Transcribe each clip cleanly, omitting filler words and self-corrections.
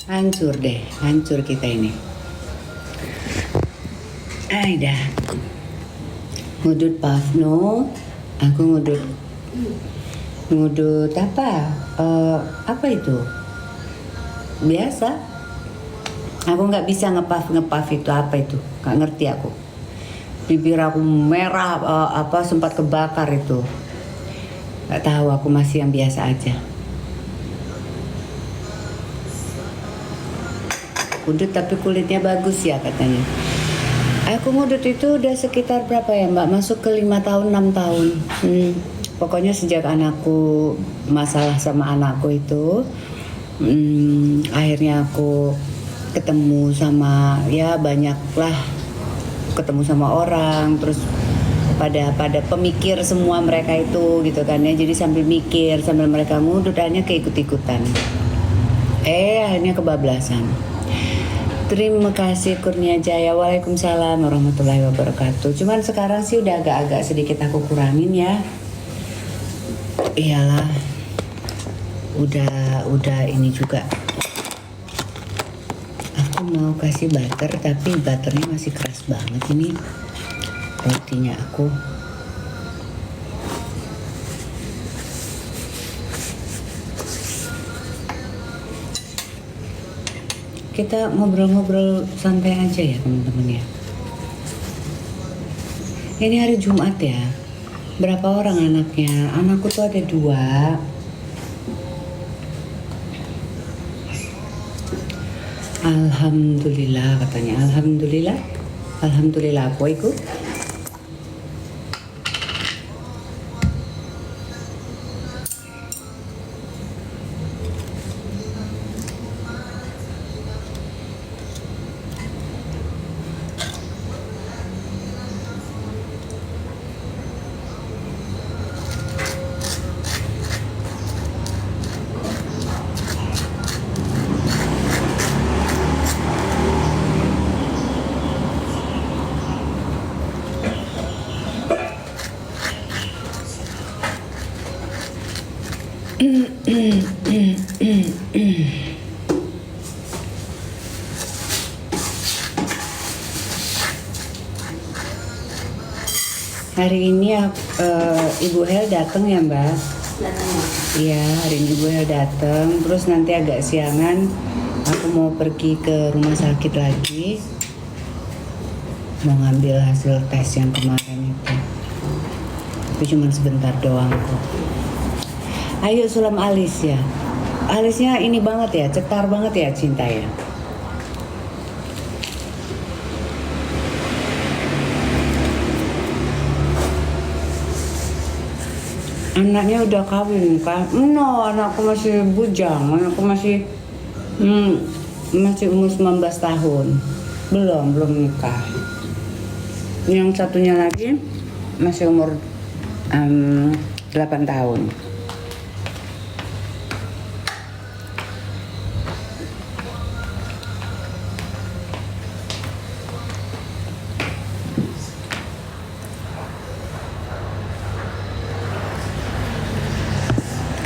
Hancur deh, hancur kita ini. Aida, ngudut Pavno, aku ngudut apa? Apa itu? Biasa. Aku nggak bisa ngepaf itu apa itu? Nggak ngerti aku. Bibir aku merah, sempat kebakar itu. Nggak tahu, aku masih yang biasa aja. Ngudut tapi kulitnya bagus ya katanya. Aku ngudut itu udah sekitar berapa ya Mbak? Masuk ke 5 tahun, 6 tahun. Pokoknya sejak anakku, masalah sama anakku itu, akhirnya aku ketemu sama, ya banyak lah, ketemu sama orang, terus pada pemikir semua mereka itu gitu kan ya. Jadi sambil mikir, sambil mereka ngudut, akhirnya keikut-ikutan. Akhirnya kebablasan. Terima kasih Kurnia Jaya. Waalaikumsalam warahmatullahi wabarakatuh. Cuman sekarang sih udah agak-agak sedikit aku kurangin ya. Iyalah, udah ini juga. Aku mau kasih butter tapi butternya masih keras banget ini rotinya aku. Kita ngobrol-ngobrol santai aja ya teman-teman ya. Ini hari Jumat ya. Berapa orang anaknya? Anakku tuh ada 2. Alhamdulillah katanya. Alhamdulillah aku ikut. Hari ini Ibu Hel datang ya Mbak? Iya, hari ini Ibu Hel datang. Terus nanti agak siangan aku mau pergi ke rumah sakit lagi. Mau ngambil hasil tes yang kemarin itu. Tapi cuma sebentar doang kok. Ayo sulam alis ya. Alisnya ini banget ya, cetar banget ya Cinta ya. Anaknya udah kawin kan? No, anakku masih bujang. Anakku masih umur 19 tahun. Belum nikah. Yang satunya lagi masih umur 8 tahun.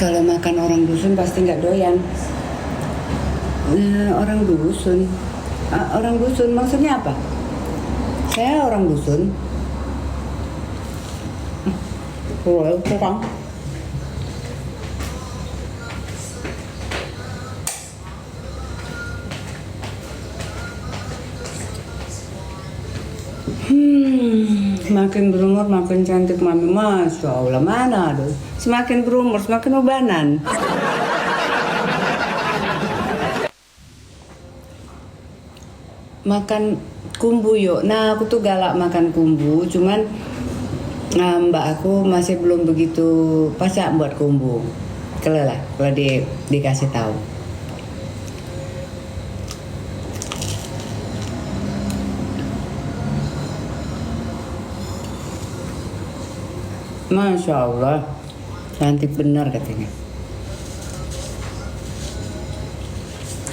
Kalau makan orang dusun pasti nggak doyan. Orang dusun maksudnya apa? Saya orang dusun. Kurang. Makin berumur makin cantik mami, masya Allah. Mana aduh, semakin berumur semakin ubanan. Makan kumbu yuk. Nah aku tuh galak makan kumbu, cuman mbak aku masih belum begitu pasak buat kumbu. Kalau dikasih tahu. Masya Allah, cantik benar katanya.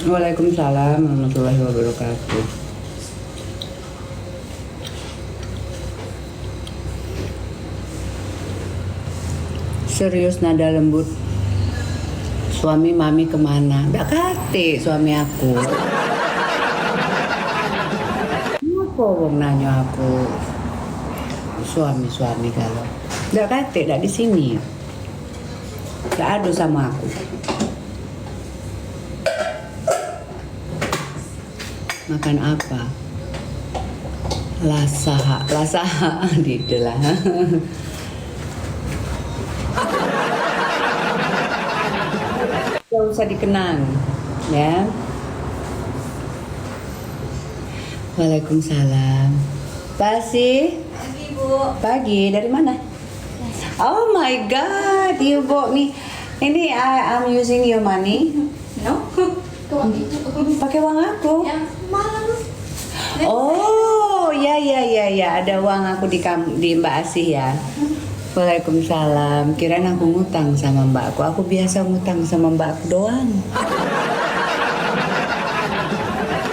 Waalaikumsalam warahmatullahi wabarakatuh. Serius nada lembut. Suami mami kemana? Nggak kate suami aku. Kenapa wong nanya aku suami kalau nggak kate, nggak di sini. Nggak ada sama aku. Makan apa? Lasaha di itulah. Gak usah dikenang, ya. Waalaikumsalam. Pagi. Pagi, Bu. Pagi, dari mana? Oh my God, you bought me. Ini I'm using your money. No? Uang itu. Pakai uang aku. Yang malam. Oh, ya. Ada uang aku di Mbak Asih ya. Waalaikumsalam. Kirain aku ngutang sama mbakku. Aku biasa ngutang sama mbakku doang.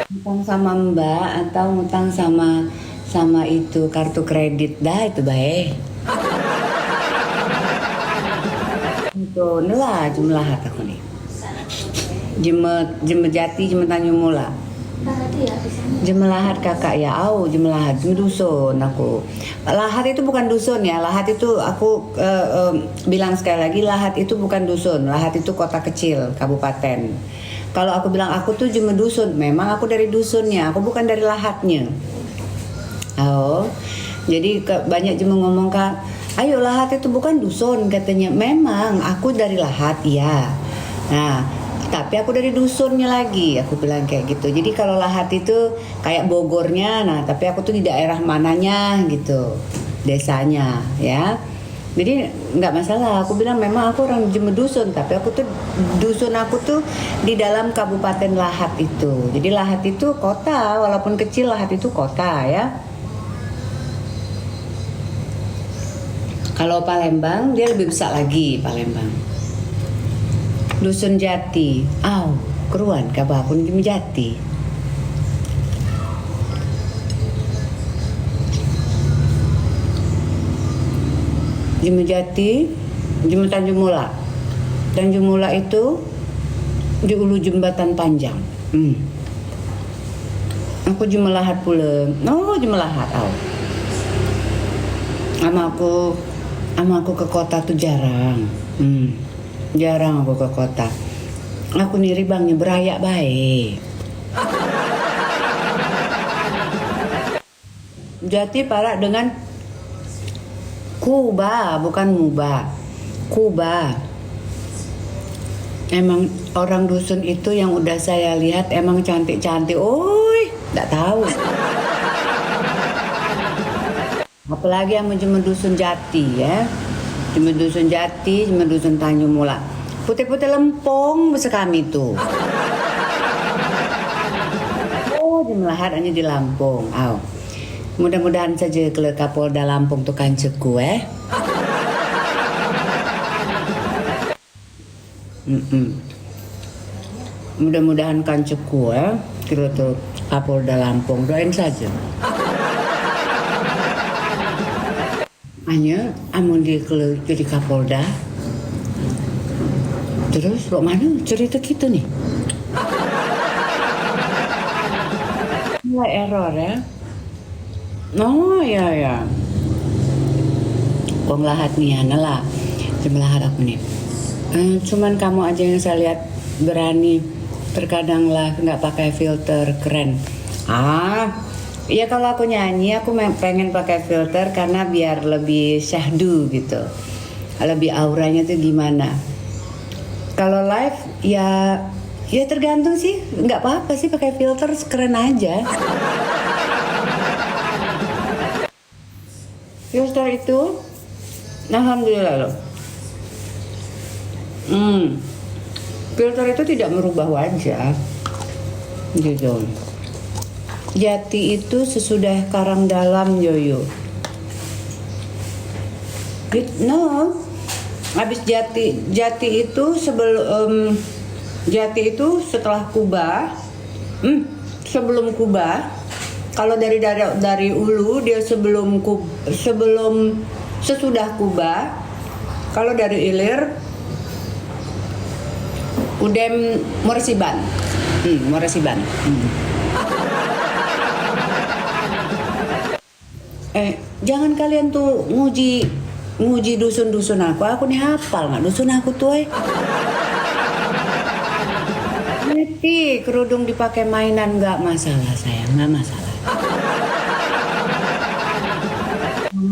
Ngutang sama mbak atau ngutang sama itu kartu kredit dah itu baik. Itu lah jumlah aku nih. Jemet Jati, Jemet Tanjung Mula. Jemelahat kakak ya, Jemelahat, dusun aku. Lahat itu bukan dusun ya, Lahat itu aku bilang sekali lagi, Lahat itu bukan dusun, Lahat itu kota kecil, kabupaten. Kalau aku bilang aku tuh Jemeh dusun, memang aku dari dusunnya, aku bukan dari Lahatnya. Jadi banyak Jemeh ngomong Kak, ayo Lahat itu bukan dusun katanya, memang aku dari Lahat ya. Nah, tapi aku dari dusunnya lagi, aku bilang kayak gitu. Jadi kalau Lahat itu kayak Bogornya, nah tapi aku tuh di daerah mananya gitu, desanya ya. Jadi nggak masalah, aku bilang memang aku orang Jemeh dusun, tapi aku tuh dusun aku tuh di dalam kabupaten Lahat itu. Jadi Lahat itu kota, walaupun kecil Lahat itu kota ya. Kalau Palembang dia lebih besar lagi, Palembang. Dusun Jati, keruan kabah pun Jemeh Jati. Jemeh Jati, Jemeh Tanjung Mula. Tanjung Mula itu di ulu jembatan panjang. Aku Jemelahat pula. Jemeh Lahat. Sama aku ke kota tuh jarang. Jarang aku ke kota. Aku nih ribangnya berayak baik. Jati parak dengan Kuba, bukan Muba. Kuba. Emang orang dusun itu yang udah saya lihat emang cantik-cantik. Nggak tahu. Apalagi yang Jemeh dusun Jati ya. Jemeh dusun Jati, Jemeh dusun Tanjung Mula. Putih-putih lempong besar kami tuh. Jemeh Lahat hanya di Lampung. Mudah-mudahan saja ke Kapolda Lampung tuh kanceku Mudah-mudahan kanceku kira tuh Kapolda Lampung, doain saja. Hanya amun dia jadi Kapolda. Terus mana cerita kita nih? Mulai error ya. Ya. Wong Lahat nih lah. Jemeh Lahat aku nih. Cuman kamu aja yang saya lihat berani. Terkadang lah nggak pakai filter, keren. Ya kalau aku nyanyi aku pengen pakai filter karena biar lebih syahdu gitu. Lebih auranya tuh gimana. Kalau live ya tergantung sih, nggak apa-apa sih pakai filter, keren aja. Filter itu alhamdulillah loh. Filter itu tidak merubah wajah. Gitu. Jati itu sesudah Karang Dalam Yoyo. Habis Jati itu Jati itu setelah Kuba. Sebelum Kuba. Kalau dari Ulu dia sesudah Kuba. Kalau dari Ilir Udem Morsiban. Morsiban. Jangan kalian tuh nguji dusun-dusun aku. Aku nih hafal nggak dusun aku tuh. Ngerti kerudung dipakai mainan nggak masalah sayang, nggak masalah.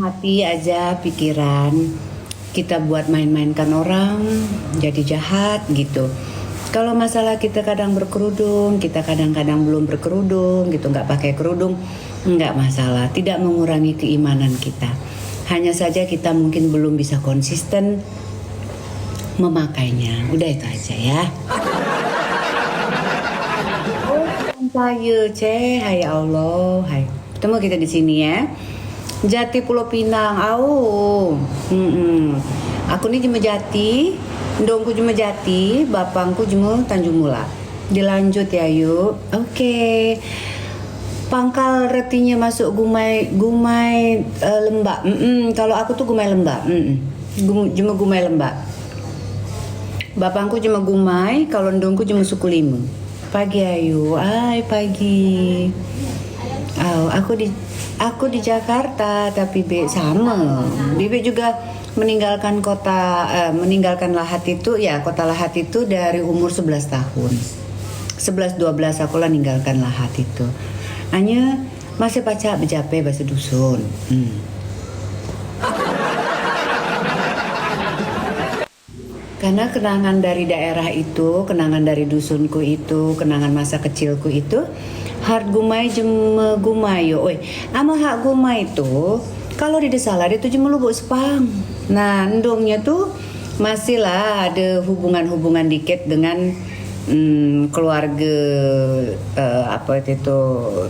Hati aja pikiran kita buat main-mainkan orang jadi jahat gitu. Kalau masalah kita kadang berkerudung, kita kadang-kadang belum berkerudung gitu, nggak pakai kerudung, nggak masalah, tidak mengurangi keimanan kita. Hanya saja kita mungkin belum bisa konsisten memakainya. Udah itu aja ya. Saya hai Allah, hai. Ketemu kita di sini ya. Jati Pulau Pinang, Aku nih cuma Jati, ndongku cuma Jati, bapangku cuma Tanjung Mula. Dilanjut ya yuk. Oke. Pangkal retinya masuk Gumai Lembak. Kalau aku tuh Gumai Lembak. Cuma Gumai Lembak. Bapangku cuma Gumai, kalau ndongku cuma Suku Lima. Pagi ayu, pagi. Aku di Jakarta tapi sama. Bibi juga meninggalkan meninggalkan Lahat itu ya, kota Lahat itu dari umur 11 tahun. 11-12 aku lah meninggalkan Lahat itu. Hanya masih pacak bejape bahasa dusun. Karena kenangan dari daerah itu, kenangan dari dusunku itu, kenangan masa kecilku itu, hard gumai jeme gumayo. Ama hak gumai itu, kalau di desa lari itu jeme lubuk sepang. Nah, endongnya tuh masih lah ada hubungan-hubungan dikit dengan keluarga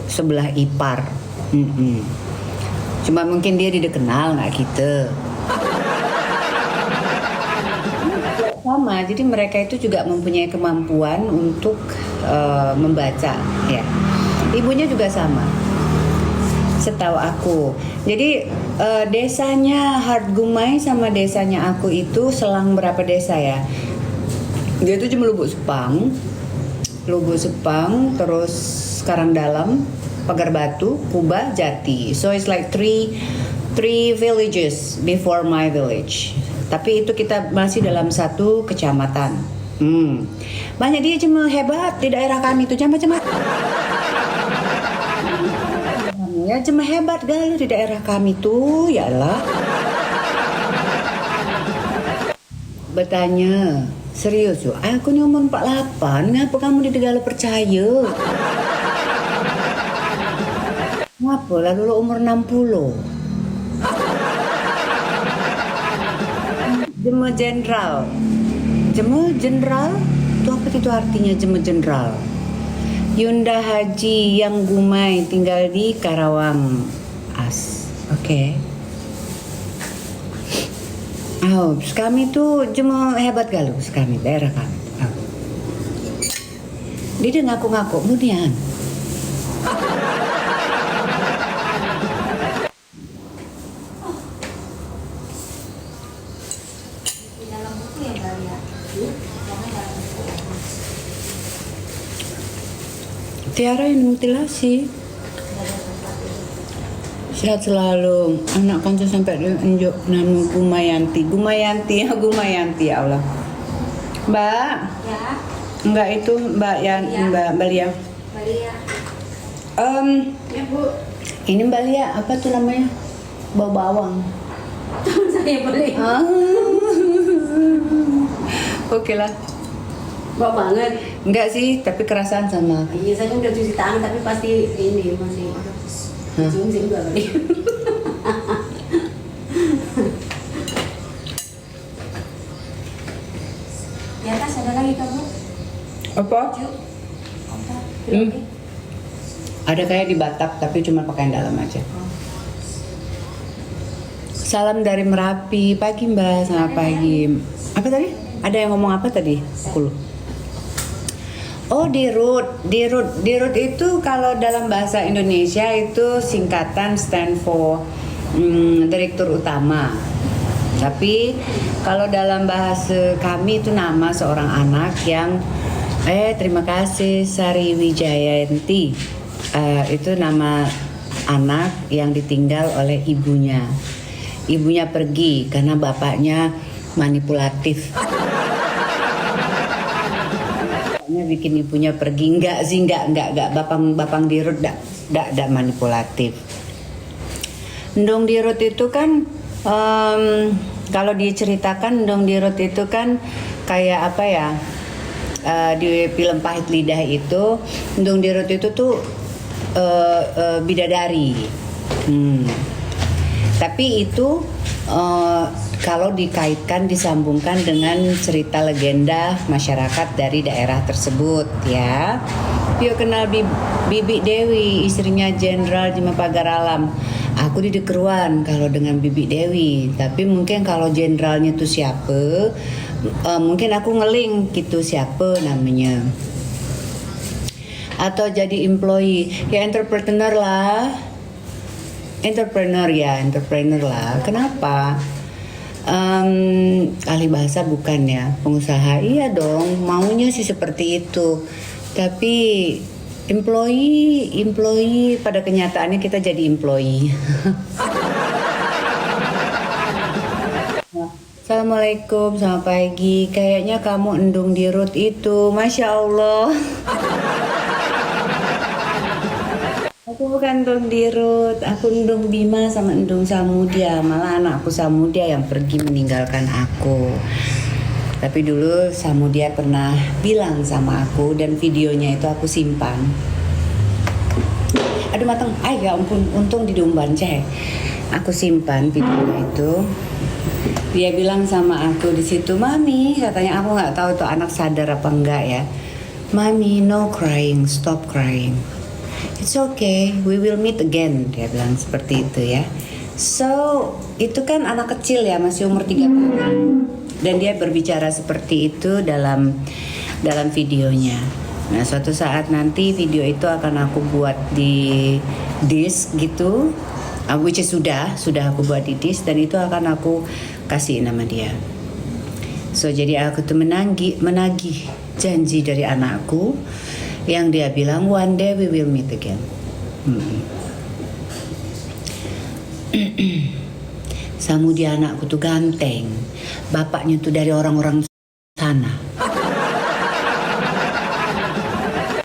sebelah ipar. Cuma mungkin dia tidak kenal nggak kita. Sama, jadi mereka itu juga mempunyai kemampuan untuk membaca ya. Ibunya juga sama, setahu aku. Jadi desanya Hartgumai sama desanya aku itu selang berapa desa ya? Dia itu cuma Lubuk Sepang, terus Karang Dalam, Pagar Batu, Kuba, Jati. So it's like three villages before my village. Tapi itu kita masih dalam satu kecamatan. Banyak dia cuma hebat di daerah kami itu macam-macam. Ya cuma hebat gal di daerah kami tuh, ya Allah. Bertanya, serius yuk, aku nih umur 48, ngapa kamu di Tegala percaya? Ngapa lalu lo umur 60? Jema Jenderal itu apa itu artinya jema Jenderal? Yunda Haji yang Gumai tinggal di Karawang Oke. Kami tuh jema hebat galu kami daerah kami. Dia ngaku-ngaku kemudian. Tiara yang mutilasi. Sehat selalu. Anak kanca sampai unjuk nama Gumayanti ya Allah. Mbak. Ya. Enggak itu Mbak ya. Mbak Lia. Ya Bu. Ini Mbak Lia apa tuh namanya? Bau bawang. Teman saya boleh. Oke lah. Bau banget. Enggak sih, tapi kerasan sama. Iya, saya kan udah cuci tangan tapi pasti ini masih cium juga kali. Di atas ada lagi kamu? Apa? Ada kayak di Batak tapi cuma pakaian dalam aja. Salam dari Merapi, pagi Mbak, selamat pagi. Apa tadi? Ada yang ngomong apa tadi? Oh, dirut itu kalau dalam bahasa Indonesia itu singkatan stand for direktur utama. Tapi kalau dalam bahasa kami itu nama seorang anak yang terima kasih Sari Wijayanti. Itu nama anak yang ditinggal oleh ibunya. Ibunya pergi karena bapaknya manipulatif. Bapaknya bikin ibunya pergi. Enggak, Bapang Dirut enggak manipulatif. Ndong Dirut itu kan kalau diceritakan Ndong Dirut itu kan kayak apa ya? Di film Pahit Lidah itu Ndong Dirut itu tuh bidadari. Tapi itu kalau dikaitkan disambungkan dengan cerita legenda masyarakat dari daerah tersebut ya. Yuk kenal Bibi Dewi, istrinya Jenderal Jima Pagar Alam. Aku di Dekeruan kalau dengan Bibi Dewi. Tapi mungkin kalau jenderalnya itu siapa, mungkin aku ngeling gitu siapa namanya. Atau jadi employee, ya entrepreneur lah. Entrepreneur lah. Kenapa? Ahli bahasa bukan ya, pengusaha iya dong, maunya sih seperti itu. Tapi employee pada kenyataannya kita jadi employee. Assalamualaikum, selamat pagi. Kayaknya kamu Ndong Dirut itu, Masya Allah. Aku bukan Ndong Dirut, aku Ndong Bima sama Ndong Samudia. Malah anakku Samudia yang pergi meninggalkan aku. Tapi dulu Samudia pernah bilang sama aku dan videonya itu aku simpan. Aduh mateng, ya ampun, untung di Dumban ceh. Aku simpan videonya itu. Dia bilang sama aku di situ, Mami, katanya aku nggak tahu tuh anak sadar apa enggak ya. Mami, no crying, stop crying. It's okay, we will meet again. Dia bilang seperti itu ya. So, itu kan anak kecil ya, masih umur 3 tahun. Dan dia berbicara seperti itu dalam videonya. Nah, suatu saat nanti video itu akan aku buat di disk gitu. Which is sudah aku buat di disk dan itu akan aku kasih nama dia. So, jadi aku tuh menagih janji dari anakku yang dia bilang one day we will meet again. Samudia anakku tuh ganteng. Bapaknya tuh dari orang-orang sana.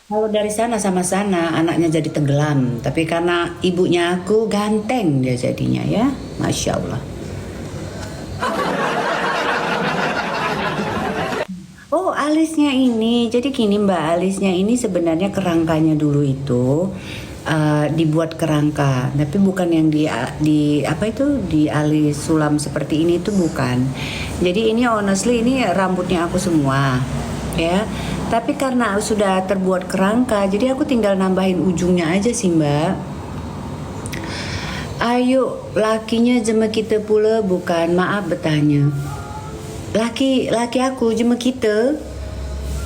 Kalau dari sana sama sana anaknya jadi tenggelam. Tapi karena ibunya aku ganteng dia jadinya ya. Masya Allah. Oh, alisnya ini. Jadi gini Mbak, alisnya ini sebenarnya kerangkanya dulu itu dibuat kerangka, tapi bukan yang di alis sulam seperti ini, itu bukan. Jadi ini honestly ini rambutnya aku semua ya, tapi karena sudah terbuat kerangka jadi aku tinggal nambahin ujungnya aja sih Mbak. Ayo lakinya jema kita pula, bukan, maaf bertanya, laki aku jema kita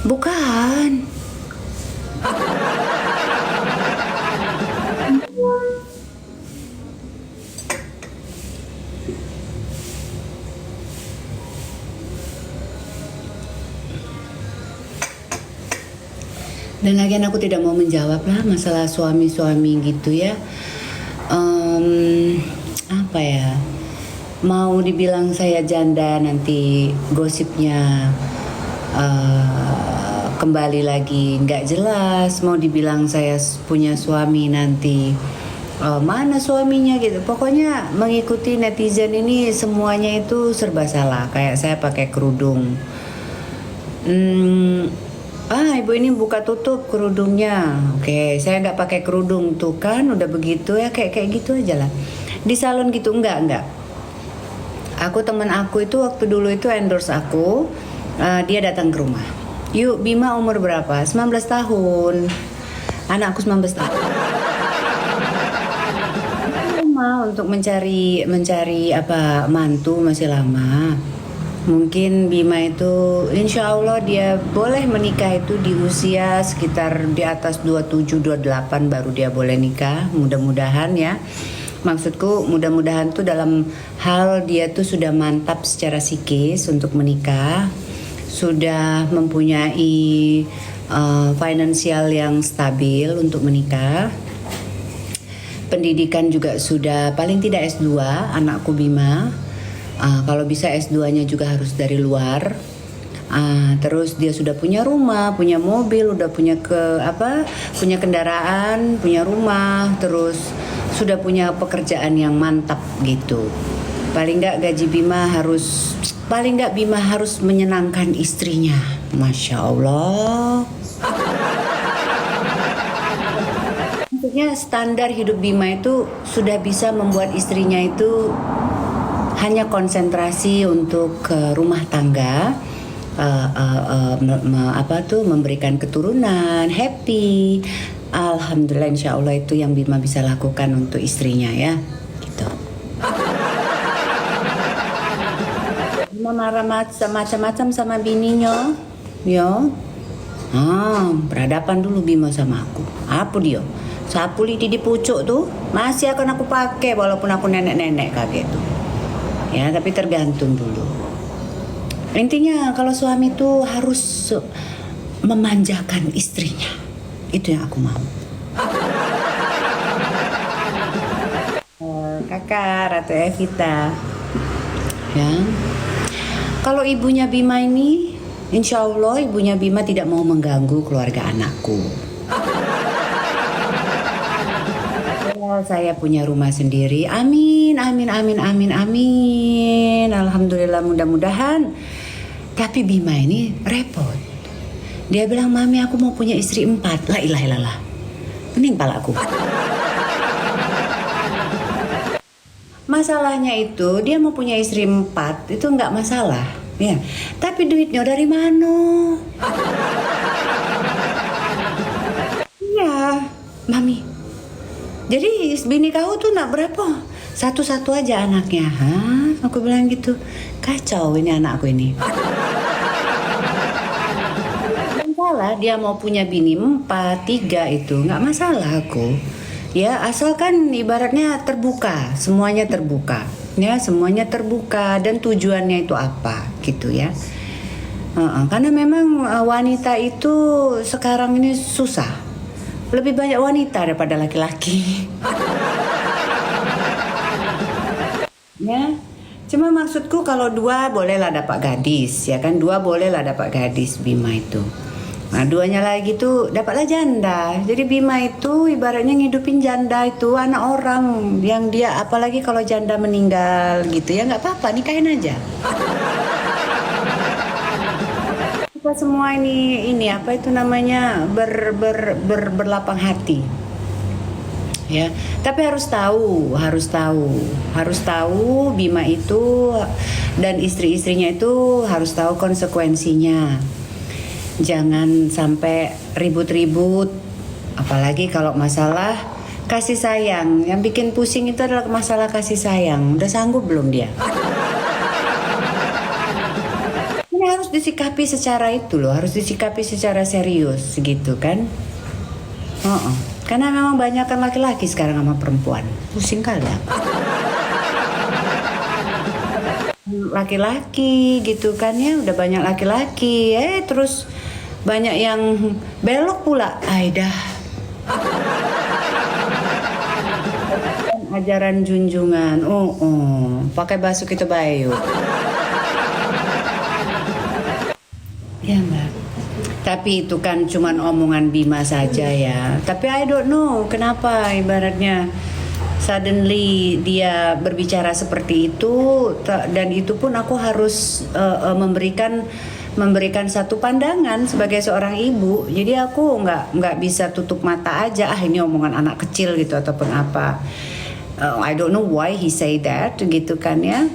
bukan. Dan lagian aku tidak mau menjawab lah masalah suami-suami gitu ya. Apa ya? Mau dibilang saya janda nanti gosipnya kembali lagi nggak jelas. Mau dibilang saya punya suami nanti mana suaminya gitu. Pokoknya mengikuti netizen ini semuanya itu serba salah. Kayak saya pakai kerudung. Ibu ini buka tutup kerudungnya. Oke, saya nggak pakai kerudung tuh kan, udah begitu ya, kayak gitu aja lah. Di salon gitu enggak. Teman aku itu waktu dulu itu endorse aku, dia datang ke rumah. Yuk, Bima umur berapa? 19 tahun. Anakku 19 tahun. Lama untuk mencari mantu masih lama. Mungkin Bima itu insya Allah dia boleh menikah itu di usia sekitar di atas 27-28 baru dia boleh nikah, mudah-mudahan ya. Maksudku mudah-mudahan tuh dalam hal dia tuh sudah mantap secara psikis untuk menikah, sudah mempunyai finansial yang stabil untuk menikah. Pendidikan juga sudah paling tidak S2 anakku Bima. Kalau bisa S2-nya juga harus dari luar. Terus dia sudah punya rumah, punya mobil, udah punya punya kendaraan, punya rumah, terus sudah punya pekerjaan yang mantap gitu. Paling nggak Bima harus menyenangkan istrinya. Masya Allah. Maksudnya standar hidup Bima itu sudah bisa membuat istrinya itu hanya konsentrasi untuk rumah tangga. Memberikan keturunan, happy. Alhamdulillah, insya Allah itu yang Bima bisa lakukan untuk istrinya ya, gitu. Bima marah macam-macam sama bininya, yo. Berhadapan dulu Bima sama aku. Apa dia? Sapu lidi di pucuk tuh masih akan aku pakai walaupun aku nenek-nenek kakek tuh. Ya, tapi tergantung dulu. Intinya kalau suami itu harus memanjakan istrinya. Itu yang aku mau. Kakak Ratu Evita. Ya. Kalau ibunya Bima ini, insya Allah ibunya Bima tidak mau mengganggu keluarga anakku. Saya punya rumah sendiri. Amin, amin, amin, amin, amin. Alhamdulillah, mudah-mudahan. Tapi Bima ini repot. Dia bilang, mami aku mau punya istri 4. La ilaha illallah. Pening pala aku. Masalahnya itu dia mau punya istri 4 itu nggak masalah, ya. Tapi duitnya dari mana? Ya, mami. Jadi bini kau tuh nak berapa? Satu-satu aja anaknya. Hah? Aku bilang gitu. Kacau ini anakku ini. Masalah dia mau punya bini 4, 3 itu nggak masalah aku. Ya asalkan ibaratnya terbuka, semuanya terbuka. Ya semuanya terbuka dan tujuannya itu apa gitu ya. Karena memang wanita itu sekarang ini susah. Lebih banyak wanita daripada laki-laki. Ya, cuma maksudku kalau 2 bolehlah dapat gadis, ya kan 2 bolehlah dapat gadis Bima itu. Nah 2-nya lagi tuh dapatlah janda. Jadi Bima itu ibaratnya ngidupin janda itu anak orang yang dia, apalagi kalau janda meninggal gitu ya nggak apa-apa, nikahin aja. Kita semua ini apa itu namanya berlapang hati. Ya, tapi harus tahu Bima itu dan istri-istrinya itu harus tahu konsekuensinya. Jangan sampai ribut-ribut, apalagi kalau masalah kasih sayang. Yang bikin pusing itu adalah masalah kasih sayang. Udah sanggup belum dia? Ini harus disikapi secara itu loh, harus disikapi secara serius gitu kan? Karena memang banyak kan laki-laki sekarang sama perempuan. Pusing kali ya. Laki-laki gitu kan ya, udah banyak laki-laki. Terus banyak yang belok pula. Aidah. Ajaran junjungan. Pakai basuh itu bayu. Ya mbak. Tapi itu kan cuman omongan Bima saja ya. Tapi I don't know kenapa ibaratnya suddenly dia berbicara seperti itu, dan itu pun aku harus memberikan satu pandangan sebagai seorang ibu. Jadi aku nggak bisa tutup mata aja. Ini omongan anak kecil gitu ataupun apa. I don't know why he say that gitu kan ya.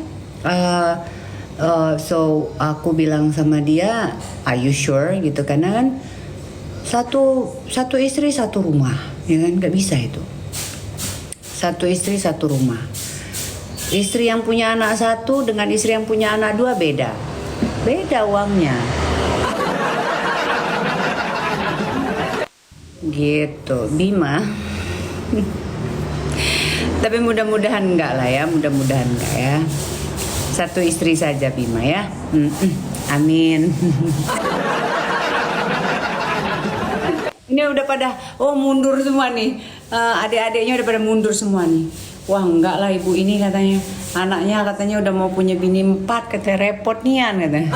So aku bilang sama dia, are you sure gitu, karena kan satu istri satu rumah, ya kan nggak bisa itu. Satu istri satu rumah. Istri yang punya anak 1 dengan istri yang punya anak 2 beda uangnya. Gitu, Bima. Tapi mudah-mudahan enggak lah ya, mudah-mudahan enggak ya. Satu istri saja Bima ya. Amin. Ini udah pada mundur semua nih. Adik-adiknya udah pada mundur semua nih. Wah enggak lah ibu ini katanya. Anaknya katanya udah mau punya bini 4, katanya repot nian katanya.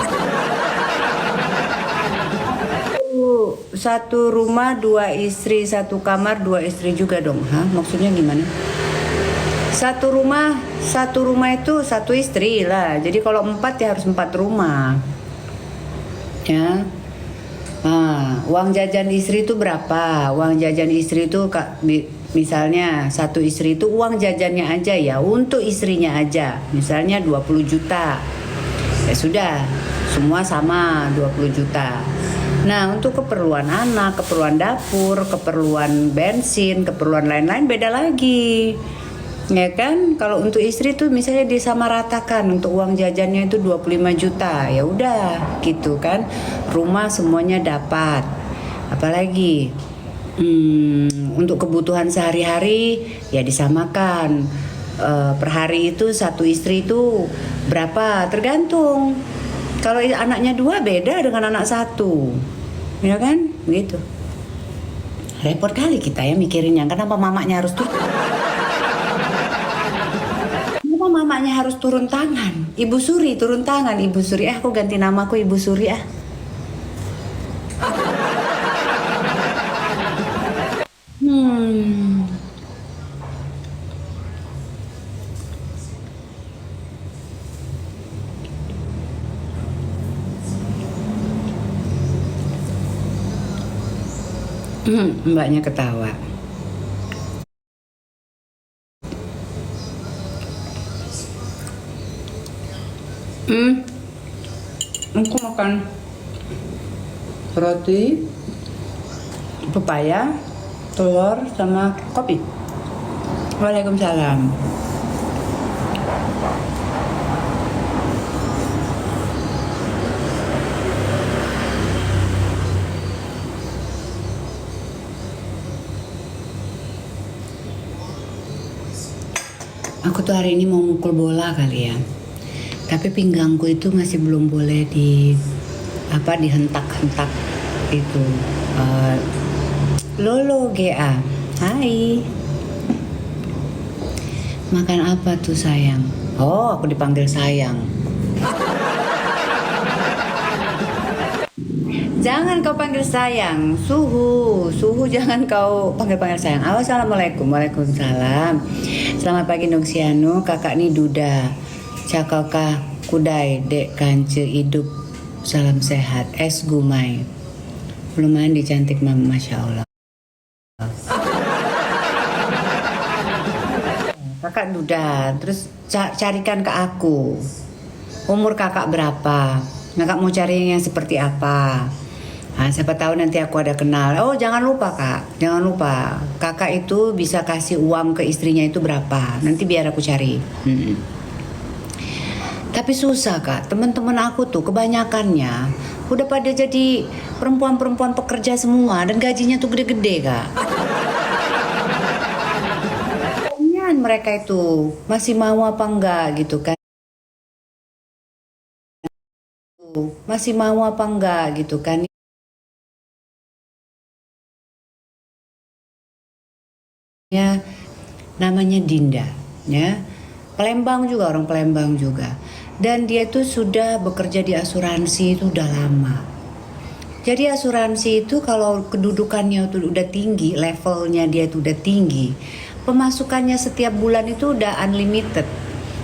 Satu rumah 2 istri, satu kamar 2 istri juga dong. Hah? Maksudnya gimana? Satu rumah itu 1 istri lah. Jadi kalau 4 ya harus 4 rumah. Ya. Uang jajan istri itu berapa? Uang jajan istri itu misalnya 1 istri itu uang jajannya aja ya, untuk istrinya aja. Misalnya 20 juta. Ya sudah, semua sama 20 juta. Nah, untuk keperluan anak, keperluan dapur, keperluan bensin, keperluan lain-lain beda lagi. Ya kan? Kalau untuk istri tuh misalnya disamaratakan, untuk uang jajannya itu 25 juta. Ya udah, gitu kan. Rumah semuanya dapat. Apalagi untuk kebutuhan sehari-hari ya disamakan. Per hari itu 1 istri itu berapa? Tergantung. Kalau anaknya 2 beda dengan anak 1. Ya kan? Gitu. Repot kali kita ya mikirinnya. Kenapa mamanya harus turun? Kenapa mamanya harus turun tangan? Ibu Suri turun tangan. Ibu Suri, aku ganti namaku Ibu Suri ah. Mbaknya ketawa. Aku makan roti, pepaya, telur, sama kopi. Waalaikumsalam. Aku tuh hari ini mau mukul bola kali ya. Tapi pinggangku itu masih belum boleh dihentak-hentak itu. Lolo GA. Hai. Makan apa tuh sayang? Oh, aku dipanggil sayang. Jangan kau panggil sayang, suhu jangan kau panggil sayang. Assalamualaikum, waalaikumsalam. Selamat pagi Nungsianu, kakak nih Duda. Cakakah kudai dek kance hidup, salam sehat. Es gumai. Belum mandi cantik mama, masya Allah. Kakak Duda, terus carikan ke aku. Umur kakak berapa? Kakak mau cari yang seperti apa? Nah, siapa tahu nanti aku ada kenal. Oh, jangan lupa kak, jangan lupa. Kakak itu bisa kasih uang ke istrinya itu berapa? Nanti biar aku cari. Tapi susah kak, teman-teman aku tuh kebanyakannya udah pada jadi perempuan-perempuan pekerja semua dan gajinya tuh gede-gede kak. Mereka itu masih mau apa enggak gitu kan? Masih mau apa enggak gitu kan? Ya, namanya Dinda, ya. Palembang juga, orang Palembang juga. Dan dia tuh sudah bekerja di asuransi itu udah lama. Jadi asuransi itu kalau kedudukannya itu udah tinggi, levelnya dia itu udah tinggi, pemasukannya setiap bulan itu udah unlimited.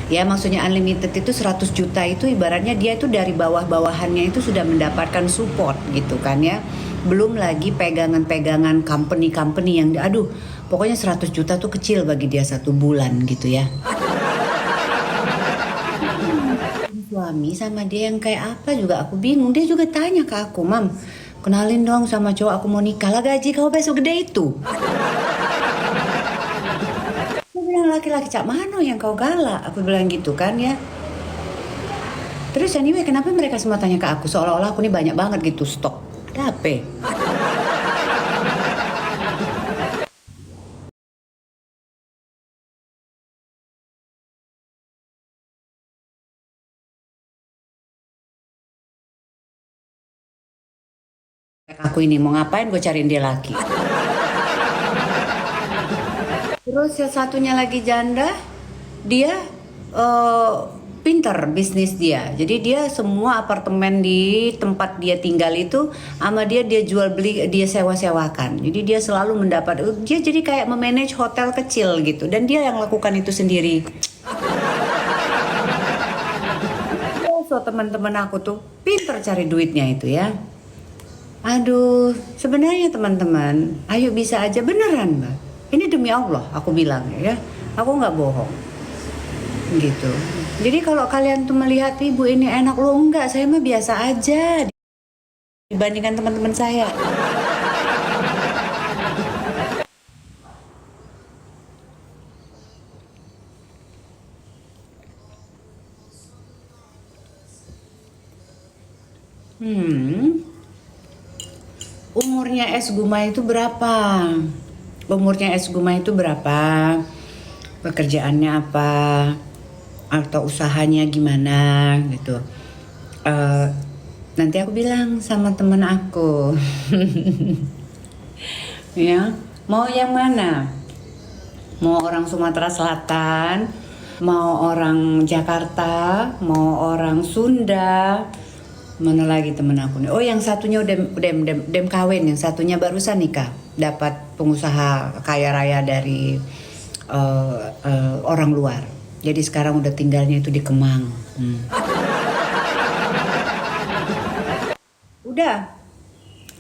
Ya maksudnya unlimited itu 100 juta itu ibaratnya dia itu dari bawah-bawahannya itu sudah mendapatkan support gitu kan ya. Belum lagi pegangan-pegangan company-company yang aduh pokoknya 100 juta tuh kecil bagi dia 1 bulan gitu ya. Suami sama dia yang kayak apa juga aku bingung. Dia juga tanya ke aku, Mam, kenalin dong sama cowok aku mau nikah lah, gaji kau besok gede itu. Aku bilang laki-laki cak mano yang kau galak, aku bilang gitu kan ya. Terus anyway kenapa mereka semua tanya ke aku seolah-olah aku ini banyak banget gitu stok. Ada apa? Aku ini mau ngapain, gue cariin dia laki. Terus yang satunya lagi janda, dia pinter bisnis dia. Jadi dia semua apartemen di tempat dia tinggal itu sama dia jual beli, dia sewa-sewakan. Jadi dia selalu mendapat, dia jadi kayak memanage hotel kecil gitu. Dan dia yang lakukan itu sendiri. So teman-teman aku tuh pinter cari duitnya itu ya. Aduh, sebenarnya teman-teman, ayo bisa aja beneran mbak. Ini demi Allah, aku bilang ya. Aku nggak bohong. Gitu. Jadi kalau kalian tuh melihat ibu ini enak, lo enggak, saya mah biasa aja dibandingkan teman-teman saya. Umurnya Es Guma itu berapa? Umurnya Es Guma itu berapa? Pekerjaannya apa? Atau usahanya gimana gitu? Nanti aku bilang sama temen aku. Ya, mau yang mana? Mau orang Sumatera Selatan? Mau orang Jakarta? Mau orang Sunda? Mana lagi temen aku nih? Oh, yang satunya udah kawin, yang satunya barusan nikah, dapat pengusaha kaya raya dari orang luar. Jadi sekarang udah tinggalnya itu di Kemang. Udah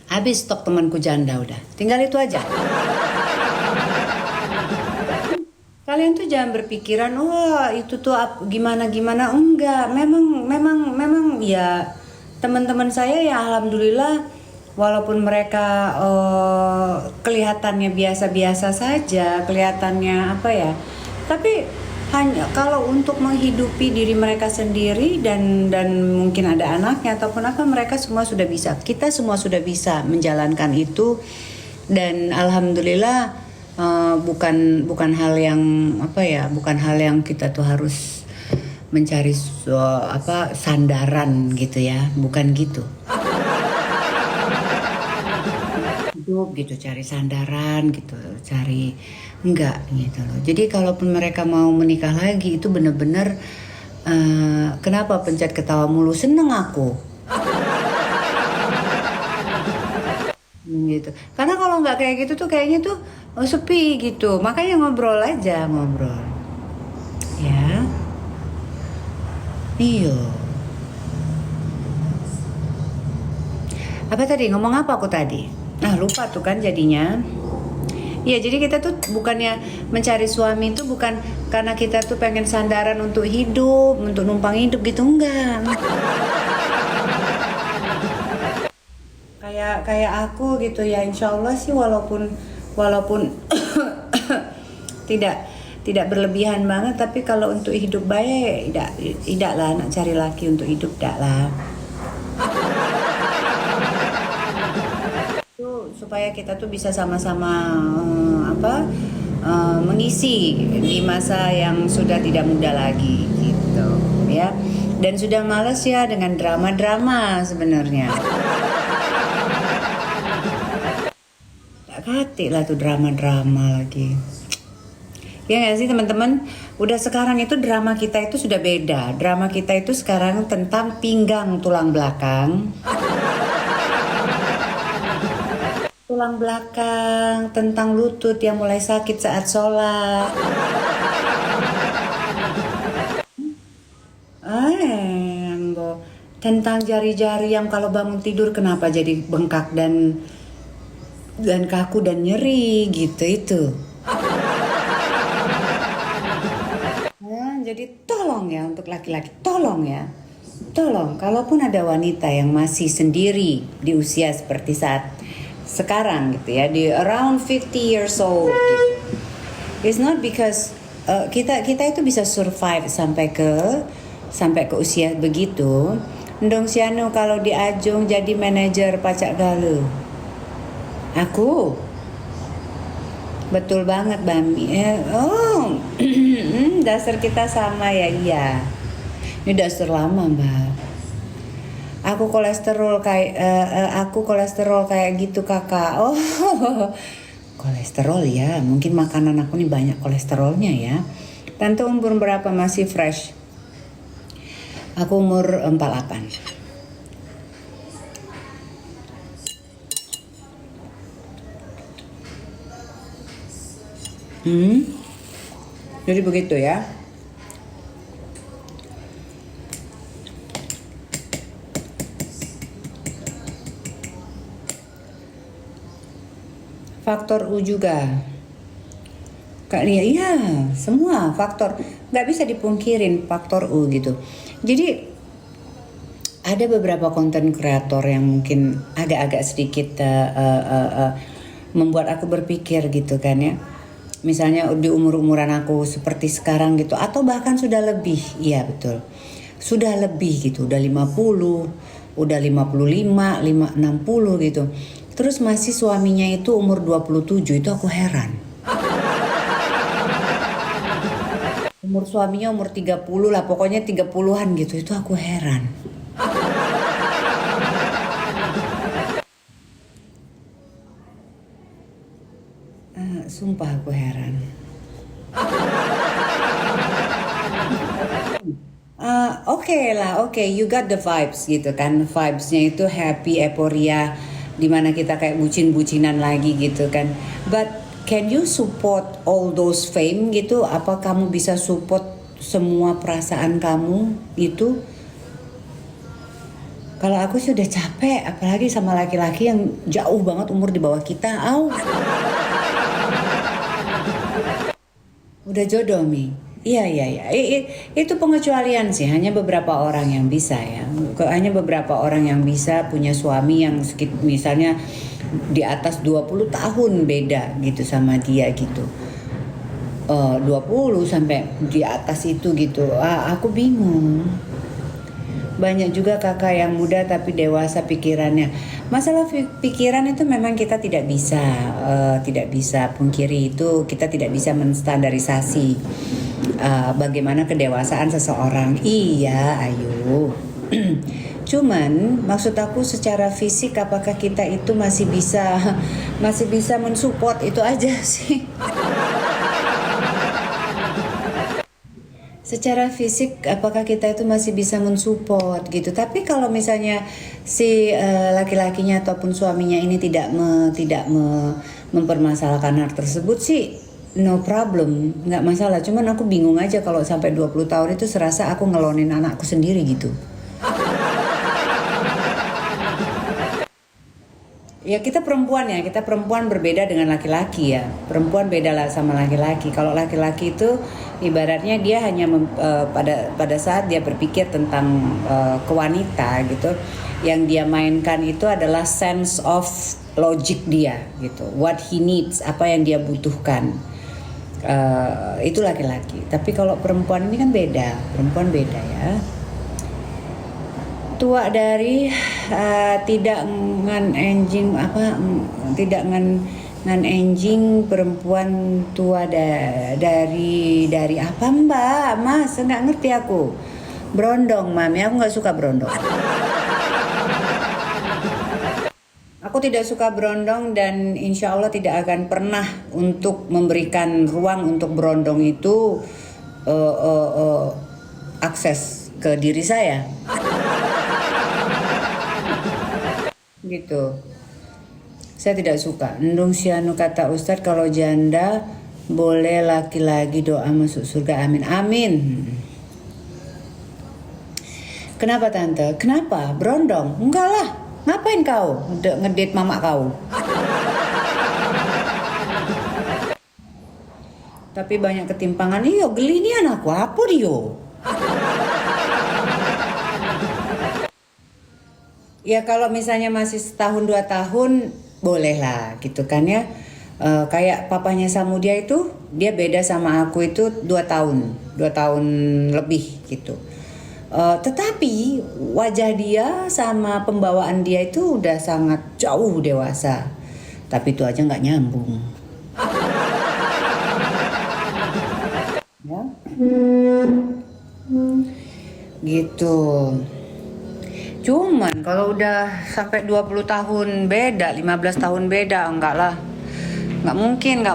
habis stok temanku janda, udah tinggal itu aja. Kalian tuh jangan berpikiran, wah itu tuh gimana, enggak. Memang ya. Teman-teman saya ya alhamdulillah, walaupun mereka kelihatannya biasa-biasa saja, kelihatannya apa ya, tapi hanya kalau untuk menghidupi diri mereka sendiri dan mungkin ada anaknya ataupun apa, mereka semua sudah bisa, kita semua sudah bisa menjalankan itu. Dan alhamdulillah bukan hal yang apa ya, bukan hal yang kita tuh harus mencari sandaran gitu ya, bukan gitu. Hidup gitu cari sandaran gitu, cari enggak gitu loh. Jadi kalaupun mereka mau menikah lagi itu bener-bener kenapa pencet ketawa mulu, seneng aku. Gitu. Karena kalau nggak kayak gitu tuh kayaknya tuh sepi gitu. Makanya ngobrol aja, ngobrol. Ya. Iya. Apa tadi? Ngomong apa aku tadi? Nah, lupa tuh kan jadinya. Iya, jadi kita tuh bukannya mencari suami itu bukan karena kita tuh pengen sandaran untuk hidup, untuk numpang hidup gitu, enggak. Kayak aku gitu ya, insya Allah sih walaupun tidak berlebihan banget, tapi kalau untuk hidup baik tidak lah, nak cari laki untuk hidup tidak lah. Itu supaya kita tuh bisa sama-sama mengisi di masa yang sudah tidak muda lagi gitu ya. Dan sudah males ya dengan drama-drama sebenarnya. Tak kati lah tuh drama-drama lagi. Ya nggak sih teman-teman? Udah sekarang itu drama kita itu sudah beda. Drama kita itu sekarang tentang pinggang tulang belakang. Tulang belakang, tentang lutut yang mulai sakit saat sholat. Tentang jari-jari yang kalau bangun tidur kenapa jadi bengkak dan kaku dan nyeri gitu itu. Jadi tolong ya untuk laki-laki, tolong ya. Tolong, kalaupun ada wanita yang masih sendiri di usia seperti saat sekarang gitu ya, di around 50 years old gitu. It's not because kita itu bisa survive sampai ke usia begitu. Ndong sianu kalau diajung jadi manajer pacak galuh. Aku betul banget Bami. Dasar kita sama ya, iya. Ini dasar lama Mbak. aku kolesterol kayak gitu kakak. Oh, kolesterol ya. Mungkin makanan aku nih banyak kolesterolnya ya. Tante umur berapa masih fresh? Aku umur 48. Jadi begitu ya. Faktor U juga. Iya, semua faktor. Nggak bisa dipungkirin faktor U gitu. Jadi ada beberapa konten kreator yang mungkin agak-agak sedikit membuat aku berpikir gitu kan ya. Misalnya di umur-umuran aku seperti sekarang gitu, atau bahkan sudah lebih. Iya betul, sudah lebih gitu, udah 50, udah 55, 60 gitu. Terus masih suaminya itu umur 27, itu aku heran. Umur suaminya umur 30 lah, pokoknya 30-an gitu, itu aku heran. Sumpah aku heran. Oke, you got the vibes gitu kan. Vibesnya itu happy, euforia, dimana kita kayak bucin-bucinan lagi gitu kan. But can you support all those fame gitu? Apa kamu bisa support semua perasaan kamu itu? Kalau aku sudah capek, apalagi sama laki-laki yang jauh banget umur di bawah kita. Udah jodoh Mi. Iya. Itu pengecualian sih, hanya beberapa orang yang bisa ya. Hanya beberapa orang yang bisa punya suami yang misalnya di atas 20 tahun beda gitu sama dia gitu. 20 sampai di atas itu gitu. Aku bingung. Banyak juga kakak yang muda tapi dewasa pikirannya. Masalah pikiran itu memang kita tidak bisa pungkiri itu, kita tidak bisa menstandarisasi bagaimana kedewasaan seseorang. Iya, ayo. Cuman maksud aku secara fisik apakah kita itu masih bisa mensupport itu aja sih. Secara fisik apakah kita itu masih bisa mensupport gitu. Tapi kalau misalnya si laki-lakinya ataupun suaminya ini tidak mempermasalahkan hal tersebut sih no problem, nggak masalah. Cuman aku bingung aja kalau sampai 20 tahun itu serasa aku ngelonin anakku sendiri gitu. Ya kita perempuan berbeda dengan laki-laki ya. Perempuan beda lah sama laki-laki. Kalau laki-laki itu ibaratnya dia hanya pada saat dia berpikir tentang kewanita gitu, yang dia mainkan itu adalah sense of logic dia gitu. What he needs, apa yang dia butuhkan. Itu laki-laki. Tapi kalau perempuan ini kan beda. Perempuan beda ya. Tua dari tidak ngan enjing perempuan tua dari apa mbak mas, nggak ngerti aku. Berondong mami, aku nggak suka berondong. Aku tidak suka berondong dan insya Allah tidak akan pernah untuk memberikan ruang untuk berondong itu akses ke diri saya. Gitu. Saya tidak suka. Ndung sianu kata Ustadz, kalau janda boleh laki-laki doa masuk surga, amin. Amin. Kenapa tante? Kenapa? Berondong? Enggak lah. Ngapain kau ngedate mama kau? Tapi banyak ketimpangan. Iyo geli nih anakku. Apa dia? Ya kalau misalnya masih setahun 2 tahun boleh lah gitu kan ya. Kayak papanya Samudia itu dia beda sama aku itu 2 tahun lebih gitu. Tetapi wajah dia sama pembawaan dia itu udah sangat jauh dewasa. Tapi itu aja nggak nyambung. Ya. Gitu. Cuman Kalau udah sampai 20 tahun beda, 15 tahun beda, enggak lah. Nggak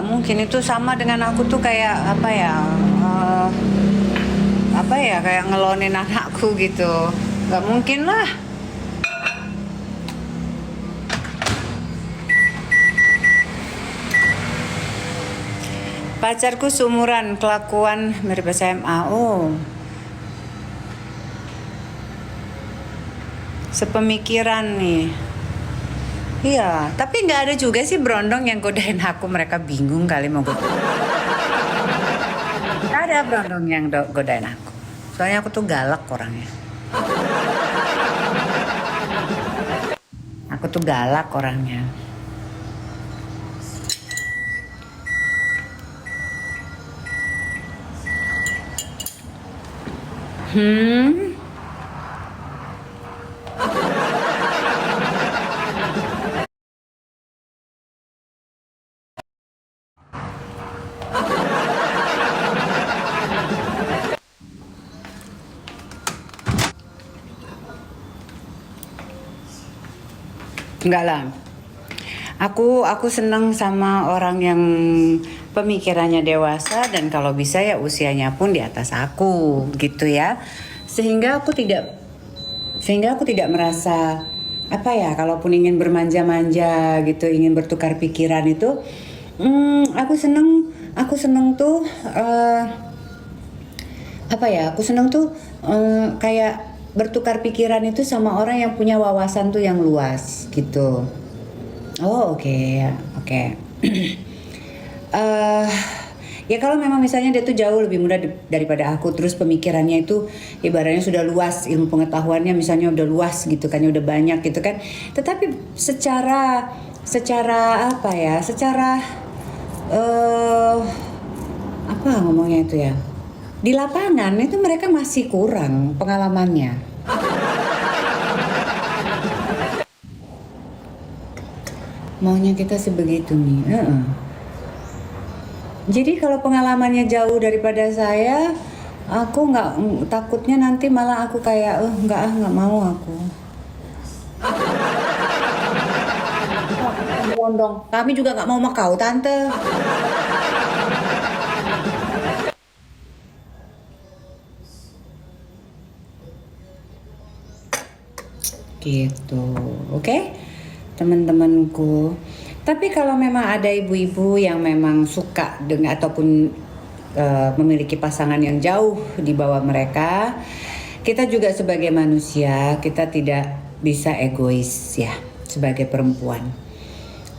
mungkin. Itu sama dengan aku tuh kayak kayak ngelonin anakku gitu. Nggak mungkin lah. Pacarku seumuran, kelakuan mirip SMA. Oh, sepemikiran nih. Iya, tapi nggak ada juga sih berondong yang godain aku. Mereka bingung kali mau godain. Nggak ada berondong yang godain aku. Soalnya aku tuh galak orangnya. Aku tuh galak orangnya. Enggak lah. Aku senang sama orang yang pemikirannya dewasa dan kalau bisa ya usianya pun di atas aku gitu ya. Sehingga aku tidak merasa apa ya, kalaupun ingin bermanja-manja gitu, ingin bertukar pikiran itu, aku seneng tuh kayak bertukar pikiran itu sama orang yang punya wawasan tuh yang luas gitu. Oh oke. Ya kalau memang misalnya dia tuh jauh lebih muda daripada aku, terus pemikirannya itu ibaratnya sudah luas, ilmu pengetahuannya misalnya udah luas gitu kan, udah banyak gitu kan. Tetapi secara apa ngomongnya itu ya, di lapangan itu mereka masih kurang pengalamannya. Maunya kita sebegitu nih. Jadi kalau pengalamannya jauh daripada saya, aku nggak, takutnya nanti malah aku kayak nggak mau aku. Bondong, kami juga nggak mau sama kau tante. Gitu, oke? Teman-temanku. Tapi kalau memang ada ibu-ibu yang memang suka dengan ataupun memiliki pasangan yang jauh di bawah mereka, kita juga sebagai manusia, kita tidak bisa egois ya sebagai perempuan.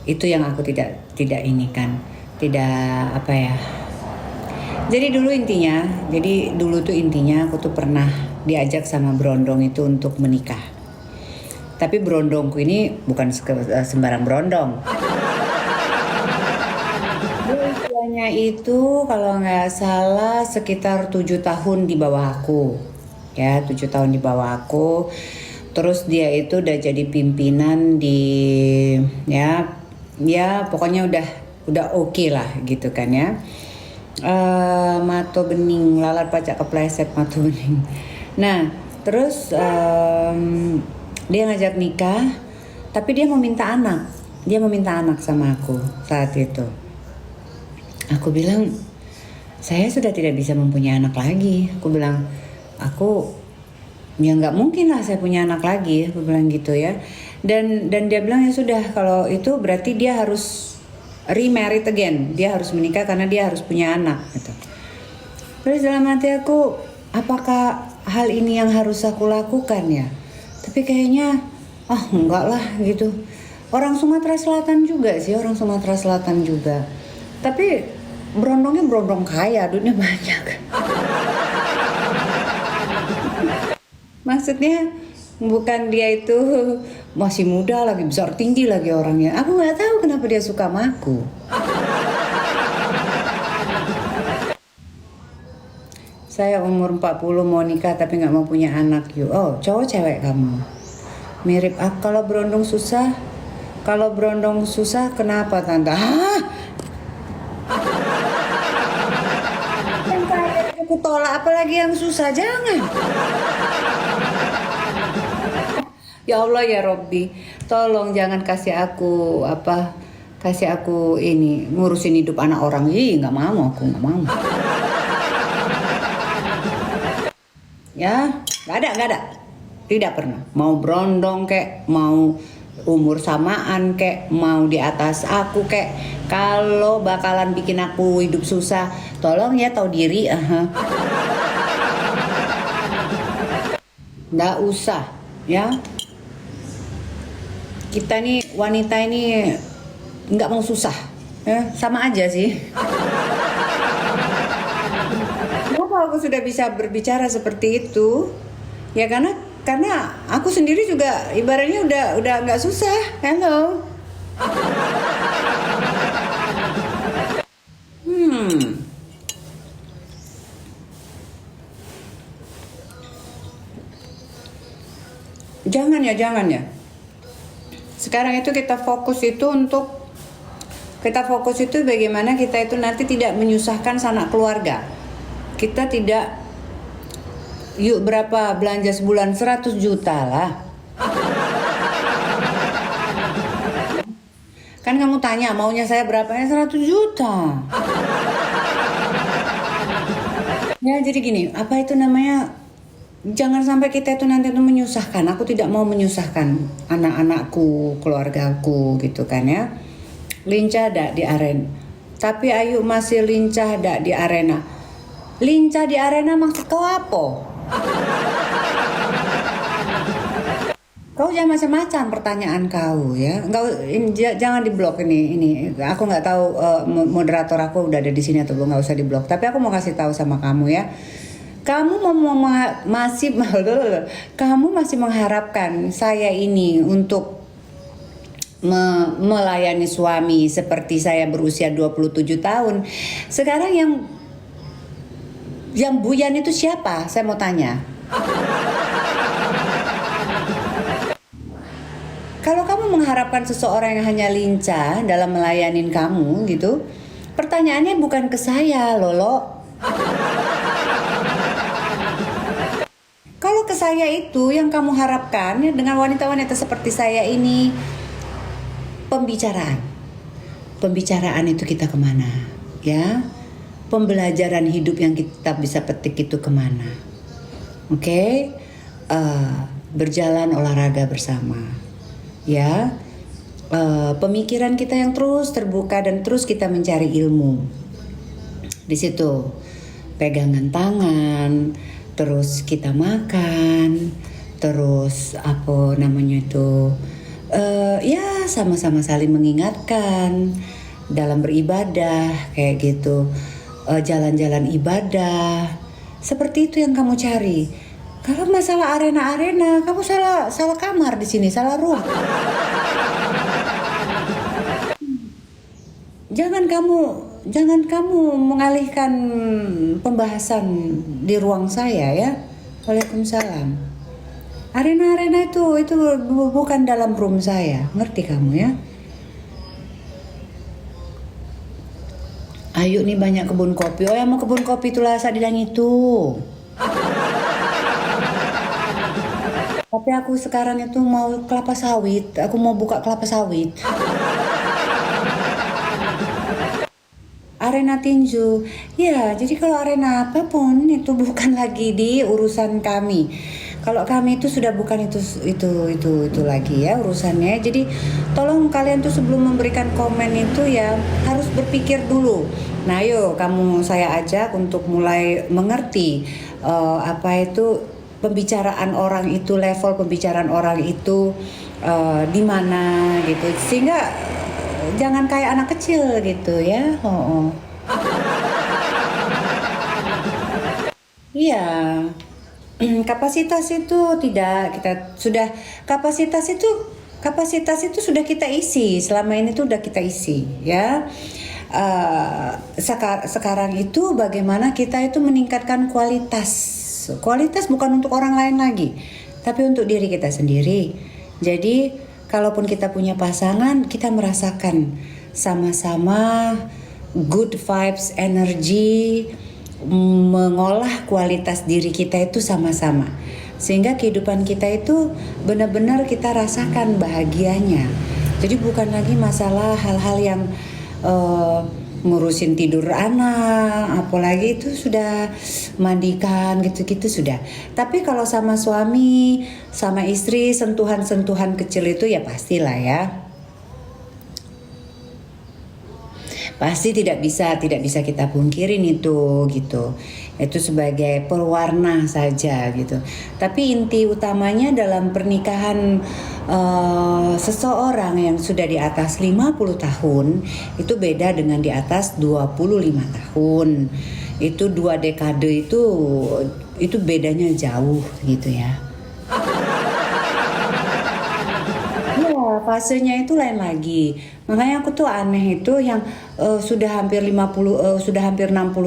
Itu yang aku tidak inikan, tidak apa ya. Jadi dulu tuh intinya aku tuh pernah diajak sama berondong itu untuk menikah. Tapi berondongku ini bukan sembarang berondong. Usianya itu kalau nggak salah sekitar 7 tahun di bawah aku. Ya, 7 tahun di bawah aku. Terus dia itu udah jadi pimpinan di ya pokoknya udah oke lah gitu kan ya. Mato bening, lalat pacak kepleset mato bening. Nah, terus dia ngajak nikah, tapi dia mau minta anak. Dia meminta anak sama aku saat itu. Aku bilang, saya sudah tidak bisa mempunyai anak lagi. Aku bilang, ya nggak mungkin lah saya punya anak lagi. Aku bilang gitu ya. Dan dia bilang ya sudah, kalau itu berarti dia harus remarried again. Dia harus menikah karena dia harus punya anak. Gitu. Terus dalam hati aku, apakah hal ini yang harus aku lakukan ya? Tapi kayaknya enggak lah gitu. Orang Sumatera Selatan juga. Tapi berondongnya berondong kaya, duitnya banyak. Maksudnya bukan dia itu masih muda lagi, besar tinggi lagi orangnya. Aku nggak tahu kenapa dia suka sama aku. Saya umur 40 mau nikah tapi nggak mau punya anak yuk. Oh, cowok cewek kamu? Mirip aku. Kalau berondong susah kenapa tante? Yang kaya aku tolak, apalagi yang susah, jangan. Ya Allah ya Robbi, tolong jangan kasih aku ini ngurusin hidup anak orang. Ih, nggak mau, aku nggak mau. Ya, nggak ada, tidak pernah. Mau berondong kek, mau umur samaan kek, mau di atas aku kek. Kalau bakalan bikin aku hidup susah, tolong ya tahu diri. Nggak usah, ya. Kita nih wanita ini nggak mau susah, ya sama aja sih. Kenapa aku sudah bisa berbicara seperti itu? Ya karena aku sendiri juga ibaratnya udah nggak susah. Hello. Jangan ya. Sekarang itu kita fokus itu bagaimana kita itu nanti tidak menyusahkan sanak keluarga. Kita tidak, yuk berapa belanja sebulan 100 juta lah. Kan kamu tanya maunya saya berapa, ya 100 juta. Ya jadi gini, apa itu namanya, jangan sampai kita itu nanti itu menyusahkan. Aku tidak mau menyusahkan anak-anakku, keluargaku gitu kan ya. Lincah dak di arena. Tapi Ayu masih lincah dak di arena. Lincah di arena maksud kau apa? Kau jangan macam-macam pertanyaan kau ya. Jangan diblok ini. Aku nggak tahu moderator aku udah ada di sini atau belum, nggak usah diblok. Tapi aku mau kasih tahu sama kamu ya. Kamu masih mengharapkan saya ini untuk melayani suami seperti saya berusia 27 tahun. Sekarang yang buyan itu siapa? Saya mau tanya. Kalau kamu mengharapkan seseorang yang hanya lincah dalam melayanin kamu gitu, pertanyaannya bukan ke saya, Lolo. Kalau ke saya itu yang kamu harapkan ya, dengan wanita-wanita seperti saya ini, pembicaraan itu kita kemana ya, pembelajaran hidup yang kita bisa petik itu kemana, oke? Berjalan olahraga bersama ya, pemikiran kita yang terus terbuka dan terus kita mencari ilmu di situ, pegangan tangan, terus kita makan, terus apa namanya itu, ya sama-sama saling mengingatkan dalam beribadah kayak gitu, jalan-jalan ibadah, seperti itu yang kamu cari. Kalau masalah arena, kamu salah kamar di sini, salah ruang. Jangan kamu mengalihkan pembahasan di ruang saya ya. Waalaikumsalam. Arena itu bukan dalam room saya, ngerti kamu ya? Ayo nih banyak kebun kopi. Oh yang mau kebun kopi itulah sadilang itu. Tapi aku sekarang itu mau kelapa sawit. Aku mau buka kelapa sawit. Arena tinju. Ya, jadi kalau arena apapun itu bukan lagi di urusan kami. Kalau kami itu sudah bukan itu lagi ya urusannya. Jadi tolong kalian tuh sebelum memberikan komen itu ya harus berpikir dulu. Nah, yuk saya ajak untuk mulai mengerti apa itu pembicaraan orang itu, level pembicaraan orang itu di mana gitu. Sehingga jangan kayak anak kecil gitu ya. Iya. Kapasitas itu sudah kita isi selama ini tuh udah kita isi ya. Sekarang itu bagaimana kita itu meningkatkan kualitas bukan untuk orang lain lagi tapi untuk diri kita sendiri. Jadi kalaupun kita punya pasangan, kita merasakan sama-sama good vibes, energi, mengolah kualitas diri kita itu sama-sama. sehingga kehidupan kita itu benar-benar kita rasakan bahagianya. Jadi bukan lagi masalah hal-hal yang ngurusin tidur anak, apalagi itu sudah mandikan gitu-gitu sudah. Tapi kalau sama suami, sama istri, sentuhan-sentuhan kecil itu ya pastilah ya. Pasti tidak bisa kita pungkirin itu gitu. Itu sebagai pewarna saja gitu. Tapi inti utamanya dalam pernikahan seseorang yang sudah di atas 50 tahun itu beda dengan di atas 25 tahun. Itu 2 dekade itu bedanya jauh gitu ya. Ya, fasenya itu lain lagi. Makanya aku tuh aneh itu yang sudah hampir 60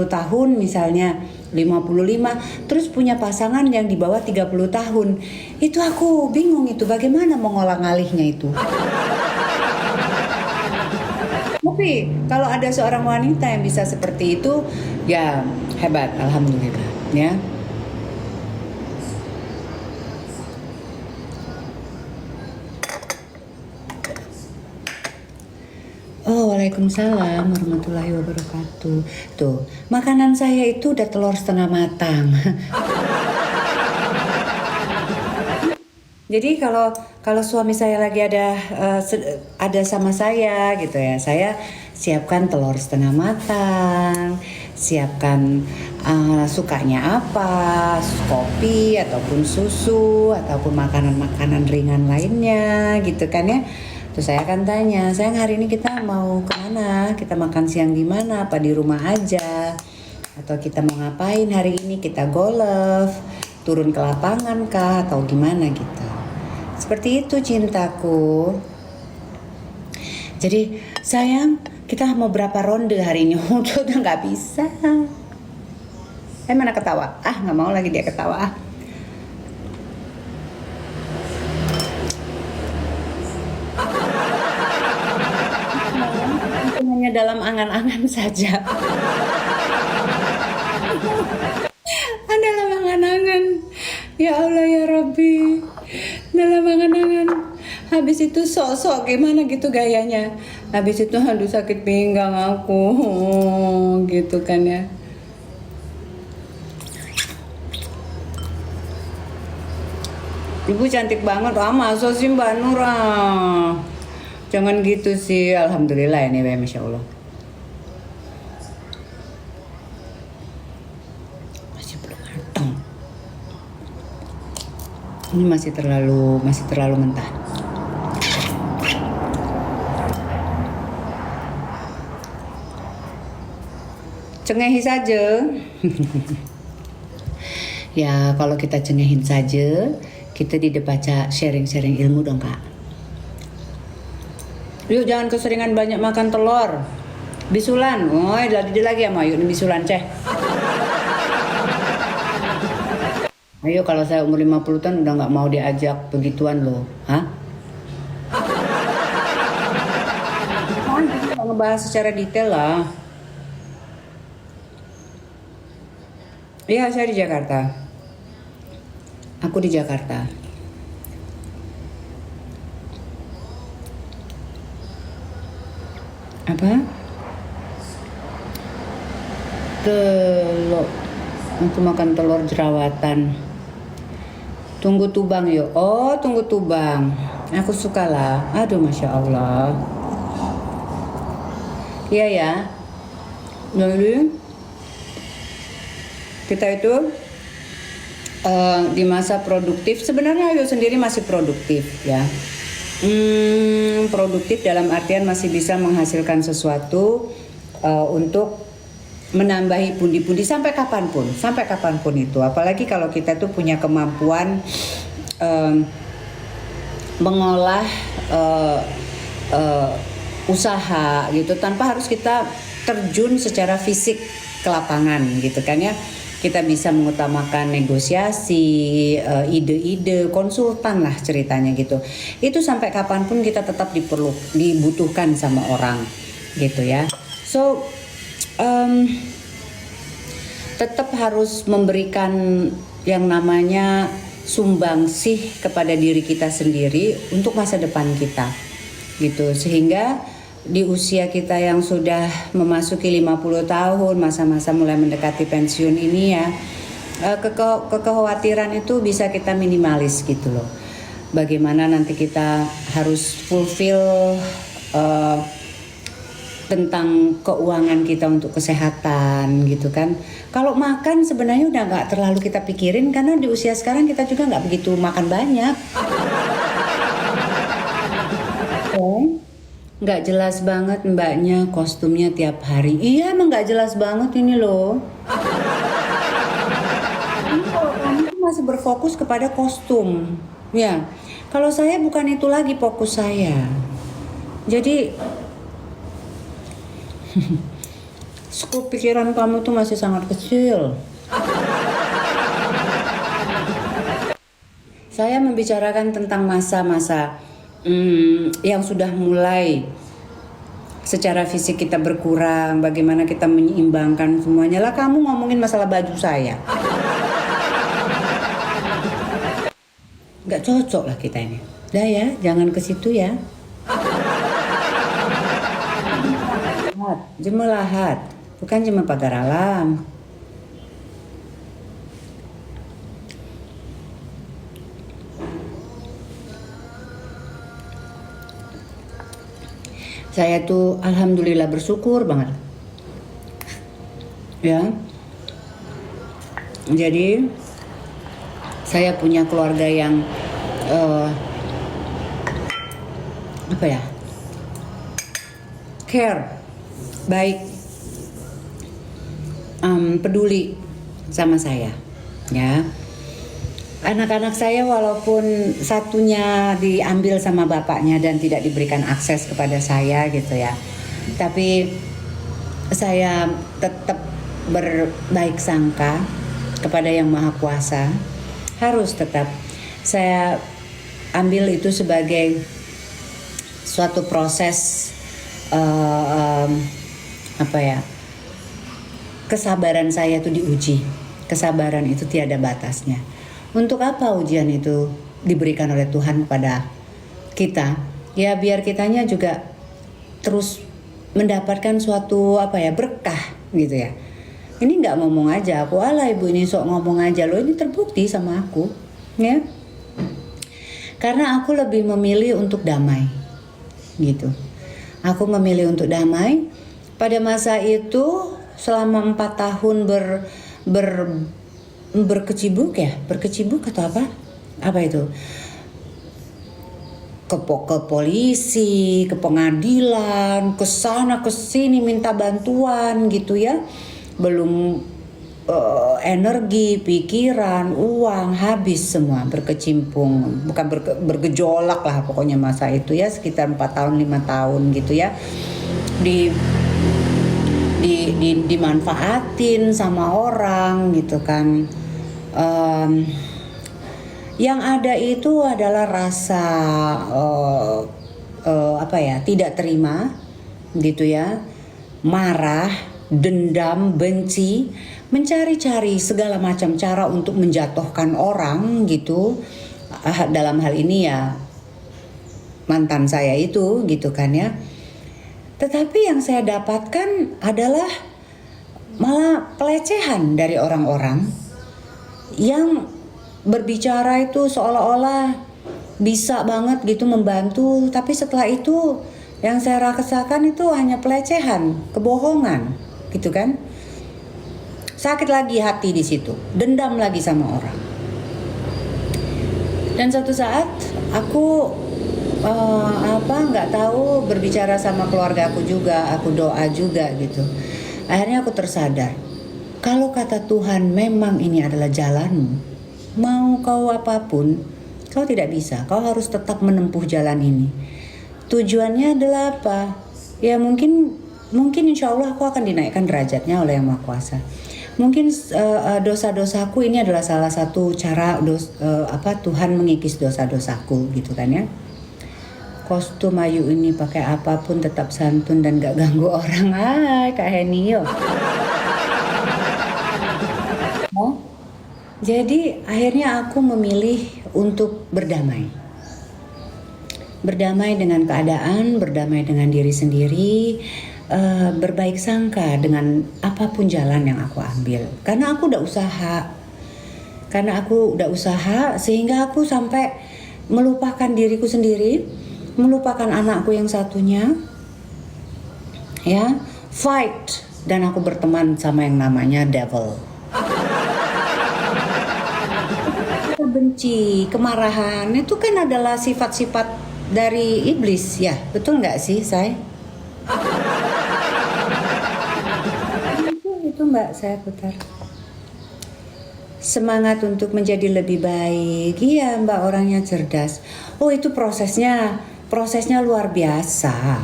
tahun misalnya 55 terus punya pasangan yang di bawah 30 tahun. Itu aku bingung itu bagaimana mengolah-ngalihnya itu. Tapi kalau ada seorang wanita yang bisa seperti itu ya hebat, alhamdulillah ya. Oh, waalaikumsalam warahmatullahi wabarakatuh. Tuh, makanan saya itu udah telur setengah matang. Jadi kalau suami saya lagi ada sama saya gitu ya, saya siapkan telur setengah matang, siapkan sukanya apa, kopi ataupun susu ataupun makanan-makanan ringan lainnya gitu kan ya. Terus saya akan tanya, sayang hari ini kita mau kemana? Kita makan siang di mana? Apa di rumah aja? Atau kita mau ngapain hari ini? Kita golf, turun ke lapangan kah? Atau gimana gitu? Seperti itu cintaku. Jadi sayang, kita mau berapa ronde hari ini? Udah nggak bisa. Mana ketawa? Nggak mau lagi dia ketawa. Hanya dalam angan-angan saja. Dalam angan-angan. Ya Allah ya Rabbi. Dalam angan-angan. Habis itu sok-sok gimana gitu gayanya. Habis itu aduh sakit pinggang aku. Gitu kan ya. Ibu cantik banget. Masa sih Mbak Nura? Jangan gitu sih, alhamdulillah ini Masya Allah. Masih belum matang. Ini masih terlalu mentah. Cengehi saja. Ya kalau kita cengehin saja, kita tidak baca sharing-sharing ilmu dong Kak. Yuk jangan keseringan banyak makan telur. Bisulan, lagi sama yuk bisulan ceh. Ayo kalau saya umur 50 tahun udah gak mau diajak begituan loh. Kita ngebahas secara detail lah. Iya saya di Jakarta. Aku di Jakarta. Apa? Telur. Aku makan telur jerawatan. Tunggu tubang yuk. Oh tunggu tubang. Aku suka lah. Aduh Masya Allah. Iya ya. Jadi kita itu di masa produktif. Sebenarnya Ayu sendiri masih produktif ya. Produktif dalam artian masih bisa menghasilkan sesuatu untuk menambahi pundi-pundi sampai kapanpun itu. Apalagi kalau kita tuh punya kemampuan mengolah usaha gitu tanpa harus kita terjun secara fisik ke lapangan gitu kan ya. Kita bisa mengutamakan negosiasi, ide-ide, konsultan lah ceritanya gitu. Itu sampai kapanpun kita tetap dibutuhkan sama orang gitu ya. So tetap harus memberikan yang namanya sumbangsih kepada diri kita sendiri untuk masa depan kita gitu. Sehingga di usia kita yang sudah memasuki 50 tahun, masa-masa mulai mendekati pensiun ini ya, kekhawatiran itu bisa kita minimalis gitu loh. Bagaimana nanti kita harus fulfill tentang keuangan kita untuk kesehatan gitu kan. Kalau makan sebenarnya udah nggak terlalu kita pikirin karena di usia sekarang kita juga nggak begitu makan banyak. Nggak jelas banget mbaknya kostumnya tiap hari. Iya emang nggak jelas banget ini loh. Ini kalau kamu masih berfokus kepada kostum, ya. Kalau saya bukan itu lagi fokus saya. Jadi skop pikiran kamu tuh masih sangat kecil. Saya membicarakan tentang masa-masa yang sudah mulai secara fisik kita berkurang, bagaimana kita menyeimbangkan semuanya. Lah kamu ngomongin masalah baju saya. Nggak cocok lah kita ini. Dah ya, jangan ke situ ya. Jemur lahat, bukan cuma pagar alam. Saya tuh alhamdulillah bersyukur banget. Ya. Jadi saya punya keluarga yang care, baik, peduli sama saya, ya. Anak-anak saya walaupun satunya diambil sama bapaknya dan tidak diberikan akses kepada saya gitu ya, tapi saya tetap berbaik sangka kepada Yang Maha Kuasa. Harus tetap saya ambil itu sebagai suatu proses kesabaran saya itu diuji. Kesabaran itu tiada batasnya. Untuk apa ujian itu diberikan oleh Tuhan kepada kita? Ya biar kitanya juga terus mendapatkan suatu berkah gitu ya. Ini nggak ngomong aja, aku alah ibu ini sok ngomong aja loh, ini terbukti sama aku, ya. Karena aku lebih memilih untuk damai, gitu. Aku memilih untuk damai. Pada masa itu selama 4 tahun berkecibuk atau apa itu? Ke polisi, ke pengadilan, ke sana ke sini minta bantuan gitu ya. Belum energi, pikiran, uang habis semua berkecimpung, bukan bergejolak lah pokoknya masa itu ya, sekitar 4 tahun 5 tahun gitu ya. Dimanfaatin sama orang gitu kan. Yang ada itu adalah rasa tidak terima gitu ya, marah, dendam, benci, mencari-cari segala macam cara untuk menjatuhkan orang gitu. Dalam hal ini ya mantan saya itu gitu kan ya. Tetapi yang saya dapatkan adalah malah pelecehan dari orang-orang yang berbicara itu seolah-olah bisa banget gitu membantu, tapi setelah itu yang saya rasakan itu hanya pelecehan, kebohongan, gitu kan? Sakit lagi hati di situ, dendam lagi sama orang. Dan suatu saat aku nggak tahu berbicara sama keluarga aku juga, aku doa juga gitu. Akhirnya aku tersadar, kalau kata Tuhan memang ini adalah jalanmu, mau kau apapun, kau tidak bisa, kau harus tetap menempuh jalan ini. Tujuannya adalah apa? Ya mungkin insya Allah aku akan dinaikkan derajatnya oleh Yang Maha Kuasa. Mungkin dosa-dosaku ini adalah salah satu cara Tuhan mengikis dosa-dosaku gitu kan ya. Kostum Ayu ini pakai apapun tetap santun dan gak ganggu orang. Hai Kak Heni yo. Jadi akhirnya aku memilih untuk berdamai. Berdamai dengan keadaan, berdamai dengan diri sendiri, berbaik sangka dengan apapun jalan yang aku ambil. Karena aku udah usaha sehingga aku sampai melupakan diriku sendiri, melupakan anakku yang satunya. Ya, fight, dan aku berteman sama yang namanya devil. Benci, kemarahan itu kan adalah sifat-sifat dari iblis, ya, betul nggak sih, Say? Itu Mbak, saya putar. Semangat untuk menjadi lebih baik, iya Mbak, orangnya cerdas. Oh, itu prosesnya luar biasa.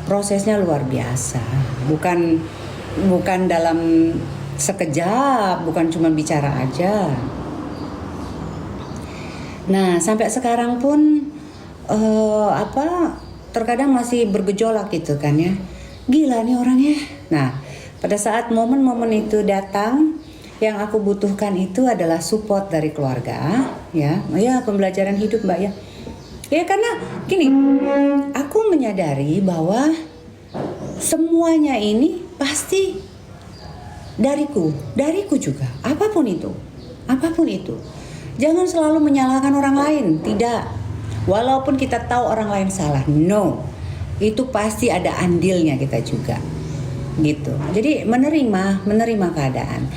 Prosesnya luar biasa, bukan dalam sekejap, bukan cuma bicara aja. Nah, sampai sekarang pun terkadang masih bergejolak gitu kan ya. Gila nih orangnya. Nah, pada saat momen-momen itu datang, yang aku butuhkan itu adalah support dari keluarga, ya. Ya, pembelajaran hidup, Mbak, ya. Ya, karena gini, aku menyadari bahwa semuanya ini pasti dariku juga, apapun itu. Jangan selalu menyalahkan orang lain, tidak. Walaupun kita tahu orang lain salah, no. Itu pasti ada andilnya kita juga. Gitu. Jadi menerima keadaan.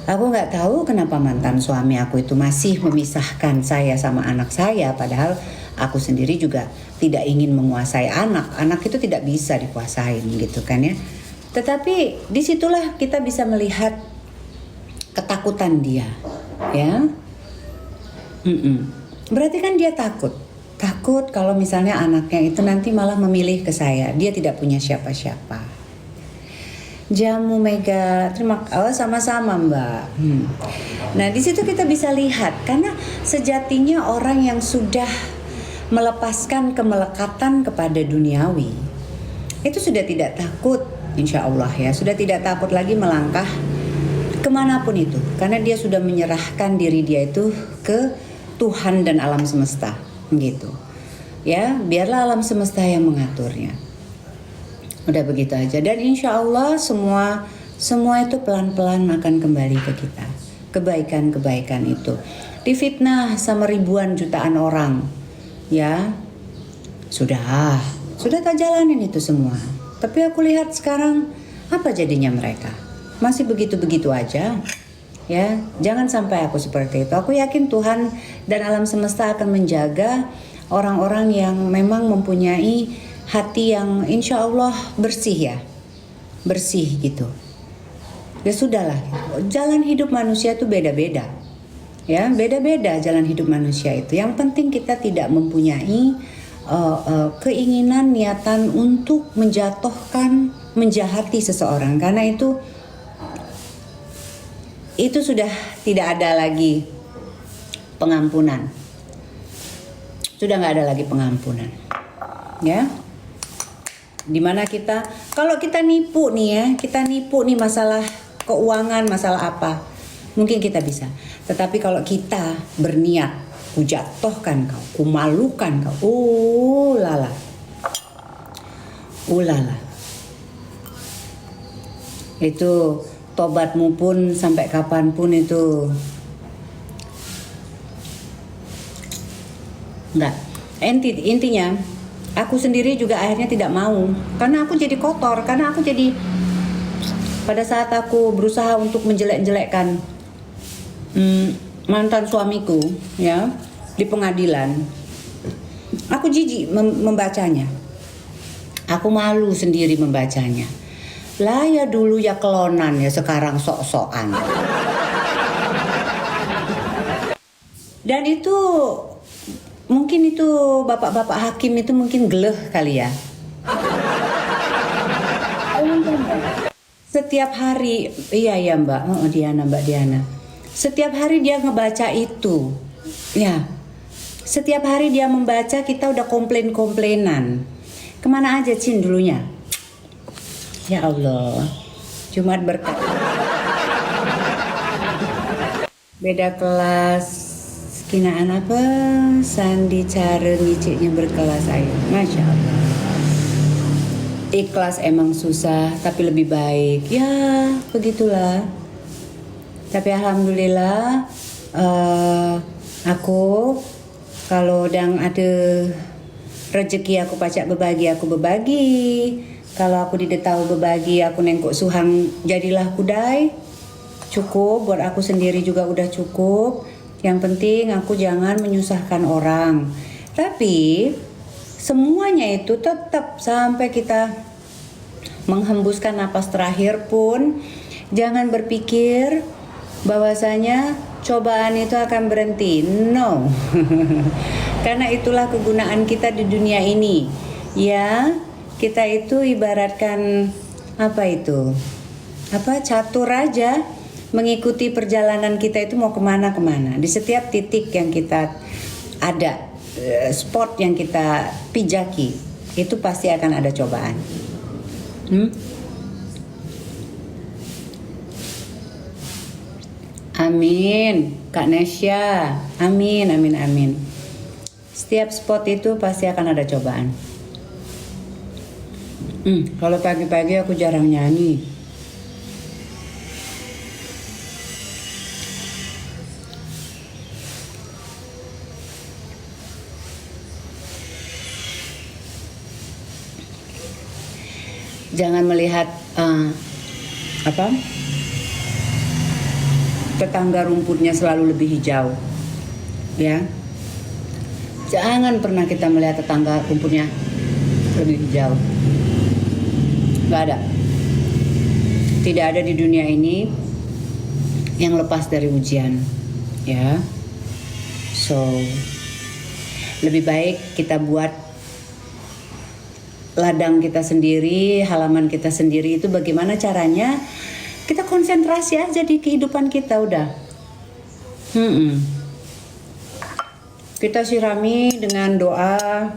Aku nggak tahu kenapa mantan suami aku itu masih memisahkan saya sama anak saya, padahal aku sendiri juga tidak ingin menguasai anak. Anak itu tidak bisa dikuasain gitu kan ya. Tetapi disitulah kita bisa melihat ketakutan dia, ya. Berarti kan dia takut kalau misalnya anaknya itu nanti malah memilih ke saya, dia tidak punya siapa-siapa. Jamu Mega, sama-sama Mbak. Nah, di situ kita bisa lihat, karena sejatinya orang yang sudah melepaskan kemelekatan kepada duniawi itu sudah tidak takut, insya Allah ya, sudah tidak takut lagi melangkah kemanapun itu, karena dia sudah menyerahkan diri dia itu ke Tuhan dan alam semesta, gitu. Ya, biarlah alam semesta yang mengaturnya. Udah begitu aja, dan insya Allah semua itu pelan-pelan akan kembali ke kita. Kebaikan itu difitnah sama ribuan jutaan orang, ya sudah tak jalanin itu semua. Tapi aku lihat sekarang apa jadinya mereka, masih begitu-begitu aja. Ya, jangan sampai aku seperti itu. Aku yakin Tuhan dan alam semesta akan menjaga orang-orang yang memang mempunyai hati yang insya Allah bersih gitu. Ya sudahlah, jalan hidup manusia itu beda-beda. Ya, beda-beda jalan hidup manusia itu. Yang penting kita tidak mempunyai keinginan, niatan untuk menjatuhkan, menjahati seseorang, karena itu sudah tidak ada lagi pengampunan. Sudah nggak ada lagi pengampunan. Ya. Dimana kalau kita nipu nih masalah keuangan, masalah apa, mungkin kita bisa. Tetapi kalau kita berniat, ku jatuhkan kau, ku malukan kau, ulala. Itu tobatmu pun sampai kapanpun itu enggak. Intinya aku sendiri juga akhirnya tidak mau, karena aku jadi kotor, karena aku jadi, pada saat aku berusaha untuk menjelek-jelekkan mantan suamiku ya di pengadilan, aku jijik membacanya, aku malu sendiri membacanya. Lah ya dulu ya kelonan, ya sekarang sok-sokan. Dan itu mungkin itu bapak-bapak hakim itu mungkin geleh kali ya. Setiap hari, iya Mbak, Mbak Diana. Setiap hari dia ngebaca itu. Ya. Setiap hari dia membaca, kita udah komplain-komplainan. Kemana aja Cin dulunya? Ya Allah, Jumat berkah. Beda kelas kinaan apa? Sandi cara miciknya berkelas ayo. Masya Allah. Ikhlas emang susah, tapi lebih baik. Ya, begitulah. Tapi alhamdulillah, aku kalau dang ada rezeki aku pacak berbagi, aku berbagi. Kalau aku didetau berbagi, aku nengkok suhang jadilah kudai. Cukup, buat aku sendiri juga udah cukup. Yang penting aku jangan menyusahkan orang. Tapi semuanya itu tetap sampai kita menghembuskan napas terakhir pun jangan berpikir bahwasanya cobaan itu akan berhenti. No. Karena itulah kegunaan kita di dunia ini. Ya, kita itu ibaratkan apa itu? Catur aja mengikuti perjalanan kita itu mau kemana-kemana. Di setiap titik yang kita ada, spot yang kita pijaki, itu pasti akan ada cobaan. Amin, Kak Nesya. Amin, amin, amin. Setiap spot itu pasti akan ada cobaan. Kalau pagi-pagi aku jarang nyanyi. Jangan melihat tetangga rumputnya selalu lebih hijau, ya. Jangan pernah kita melihat tetangga rumputnya lebih hijau. Gak ada. Tidak ada di dunia ini yang lepas dari ujian, ya. So, lebih baik kita buat ladang kita sendiri, halaman kita sendiri. Itu bagaimana caranya? Kita konsentrasi aja di kehidupan kita udah. Kita sirami dengan doa,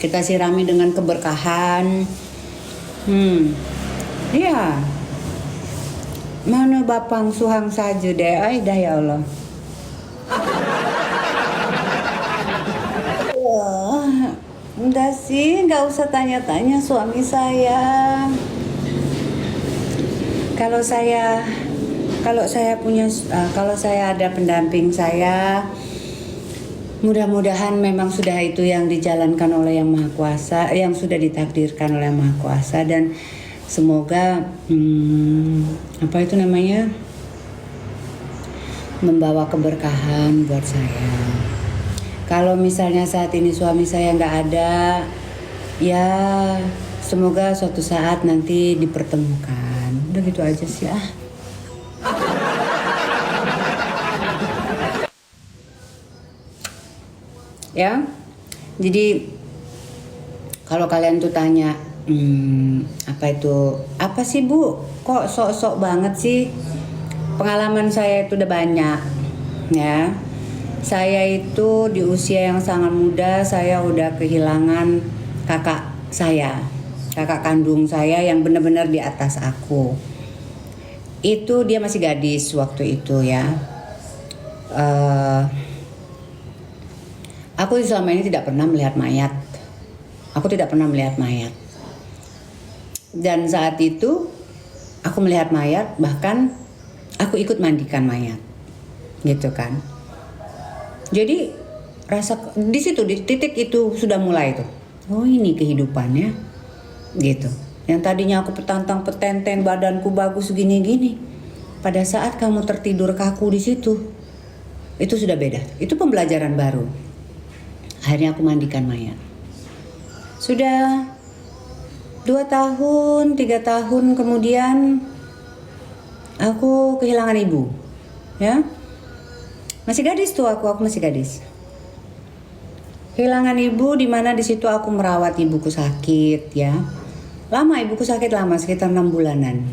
kita sirami dengan keberkahan. Iya. Mana Bapang Suhang saja deh, ay dah ya Allah. Udah sih, nggak usah tanya-tanya suami saya. Kalau saya ada pendamping saya, mudah-mudahan memang sudah itu yang dijalankan oleh Yang Maha Kuasa, yang sudah ditakdirkan oleh Yang Maha Kuasa, dan semoga membawa keberkahan buat saya. Kalau misalnya saat ini suami saya nggak ada, ya semoga suatu saat nanti dipertemukan. Udah gitu aja sih Ya, jadi kalau kalian tuh tanya, apa sih Bu? Kok sok-sok banget sih? Pengalaman saya itu udah banyak, ya. Saya itu di usia yang sangat muda, saya udah kehilangan kakak kandung saya yang benar-benar di atas aku. Itu dia masih gadis waktu itu, ya. Aku selama ini tidak pernah melihat mayat. Dan saat itu aku melihat mayat, bahkan aku ikut mandikan mayat, gitu kan. Jadi rasa di situ, di titik itu sudah mulai tuh. Oh, ini kehidupannya, gitu. Yang tadinya aku petantang-petenteng, badanku bagus gini-gini, pada saat kamu tertidur kaku di situ, itu sudah beda. Itu pembelajaran baru. Akhirnya aku mandikan mayat. Sudah 2 tahun, 3 tahun kemudian aku kehilangan ibu, ya. Masih gadis tuh aku masih gadis. Kehilangan ibu, di mana di situ aku merawat ibuku sakit, ya. Lama ibuku sakit lama, sekitar 6 bulanan.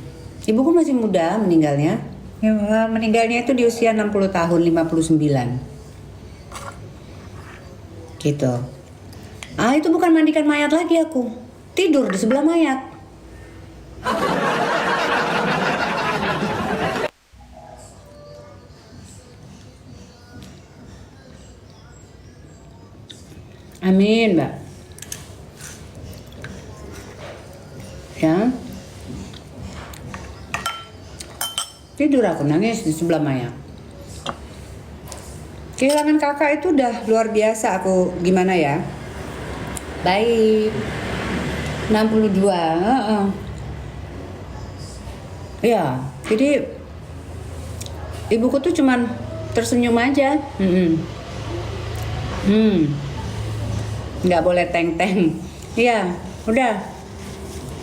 Ibuku masih muda meninggalnya. Ya, meninggalnya itu di usia 60 tahun, 59. Gitu. Itu bukan mandikan mayat lagi aku. Tidur di sebelah mayat. Amin, Mbak. Ya. Tidur aku nangis di sebelah Maya. Kehilangan kakak itu udah luar biasa. Aku gimana ya? Baik. 62. Ya, jadi ibuku tuh cuman tersenyum aja. Nggak boleh teng-teng. Iya, udah.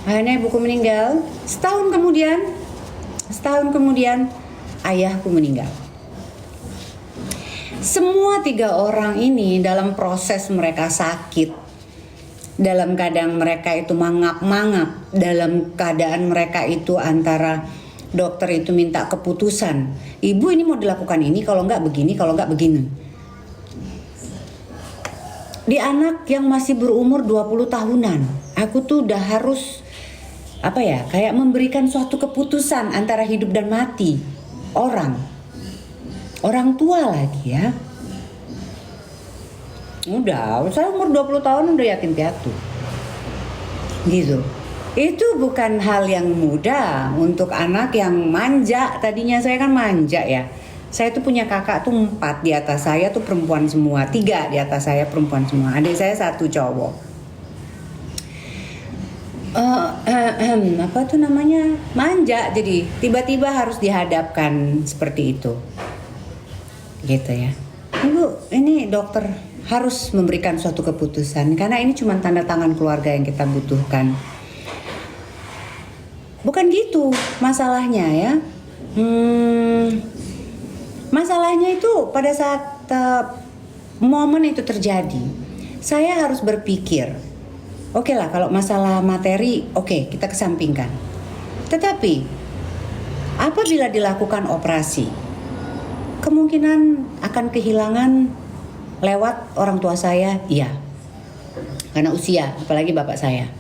Akhirnya ibuku meninggal. Setahun kemudian ayahku meninggal. Semua 3 orang ini dalam proses mereka sakit, dalam keadaan mereka itu mangap-mangap, dalam keadaan mereka itu antara dokter itu minta keputusan. Ibu ini mau dilakukan ini, kalau nggak begini, kalau nggak begini. Di anak yang masih berumur 20 tahunan, aku tuh udah harus kayak memberikan suatu keputusan antara hidup dan mati orang tua lagi ya. Udah, saya umur 20 tahun udah yatim piatu. Gitu. Itu bukan hal yang mudah untuk anak yang manja. Tadinya saya kan manja ya. Saya tuh punya kakak tuh 4 di atas saya tuh perempuan semua. 3 di atas saya perempuan semua. Adik saya 1 cowok. Manja. Jadi tiba-tiba harus dihadapkan seperti itu. Gitu ya. Ibu, ini dokter harus memberikan suatu keputusan karena ini cuma tanda tangan keluarga yang kita butuhkan. Bukan gitu masalahnya ya. Masalahnya itu pada saat momen itu terjadi, saya harus berpikir, oke lah kalau masalah materi, oke, kita kesampingkan. Tetapi apabila dilakukan operasi, kemungkinan akan kehilangan lewat orang tua saya, iya. Karena usia, apalagi bapak saya.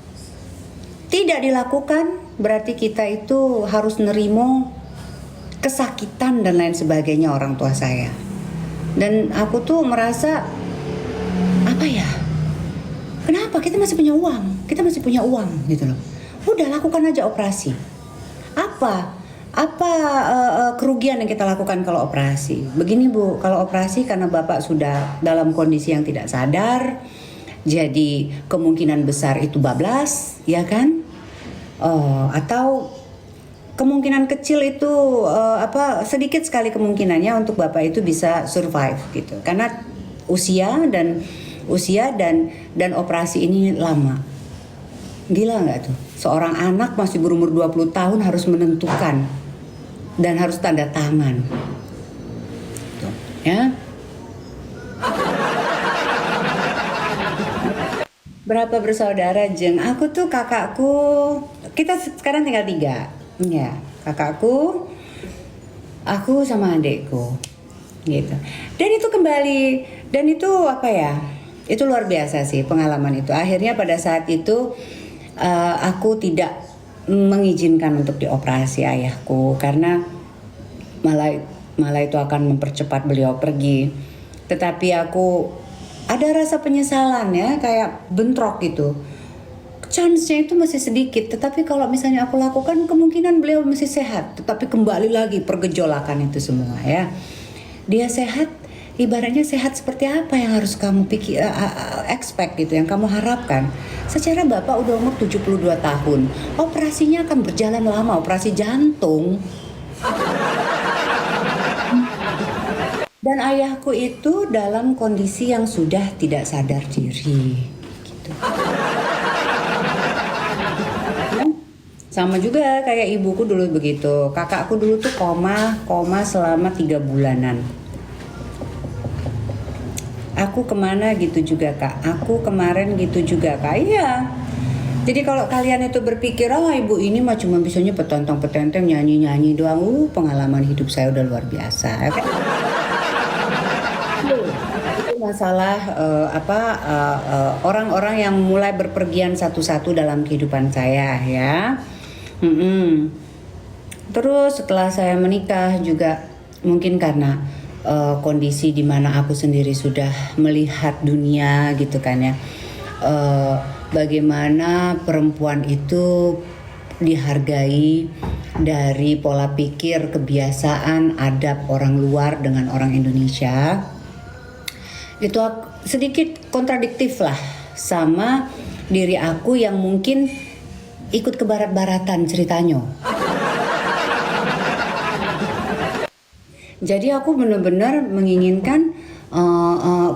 Tidak dilakukan berarti kita itu harus nerimo kesakitan dan lain sebagainya orang tua saya. Dan aku tuh merasa kenapa kita masih punya uang gitu loh. Udah lakukan aja operasi. Apa kerugian yang kita lakukan kalau operasi? Begini Bu, kalau operasi karena bapak sudah dalam kondisi yang tidak sadar, jadi kemungkinan besar itu bablas, ya kan? Atau kemungkinan kecil itu sedikit sekali kemungkinannya untuk bapak itu bisa survive gitu, karena usia dan operasi ini lama. Gila nggak tuh? Seorang anak masih berumur 20 tahun harus menentukan dan harus tanda tangan. Tuh, ya. Berapa bersaudara Jeng? Aku tuh kakakku, kita sekarang tinggal 3. Ya, kakakku, aku sama adekku. Gitu. Dan itu itu luar biasa sih pengalaman itu. Akhirnya pada saat itu aku tidak mengizinkan untuk dioperasi ayahku karena malah itu akan mempercepat beliau pergi. Tetapi aku ada rasa penyesalan ya, kayak bentrok gitu. Chance-nya itu masih sedikit, tetapi kalau misalnya aku lakukan kemungkinan beliau masih sehat, tetapi kembali lagi pergejolakan itu semua ya. Dia sehat, ibaratnya sehat seperti apa yang harus kamu expect gitu, yang kamu harapkan. Secara bapak udah umur 72 tahun, operasinya akan berjalan lama, operasi jantung. Dan ayahku itu dalam kondisi yang sudah tidak sadar diri gitu. Sama juga kayak ibuku dulu begitu. Kakakku dulu tuh koma selama 3 bulanan. Aku kemana gitu juga Kak. Aku kemarin gitu juga Kak. Iya. Jadi kalau kalian itu berpikir, ibu ini mah cuma bisanya petentang-petenteng nyanyi-nyanyi doang. Pengalaman hidup saya udah luar biasa. Okay? Itu masalah orang-orang yang mulai berpergian satu-satu dalam kehidupan saya ya. Terus setelah saya menikah juga mungkin karena kondisi di mana aku sendiri sudah melihat dunia gitu kan ya. Bagaimana perempuan itu dihargai dari pola pikir, kebiasaan, adab orang luar dengan orang Indonesia. Itu sedikit kontradiktif lah sama diri aku yang mungkin ikut ke barat-baratan ceritanya. Jadi aku benar-benar menginginkan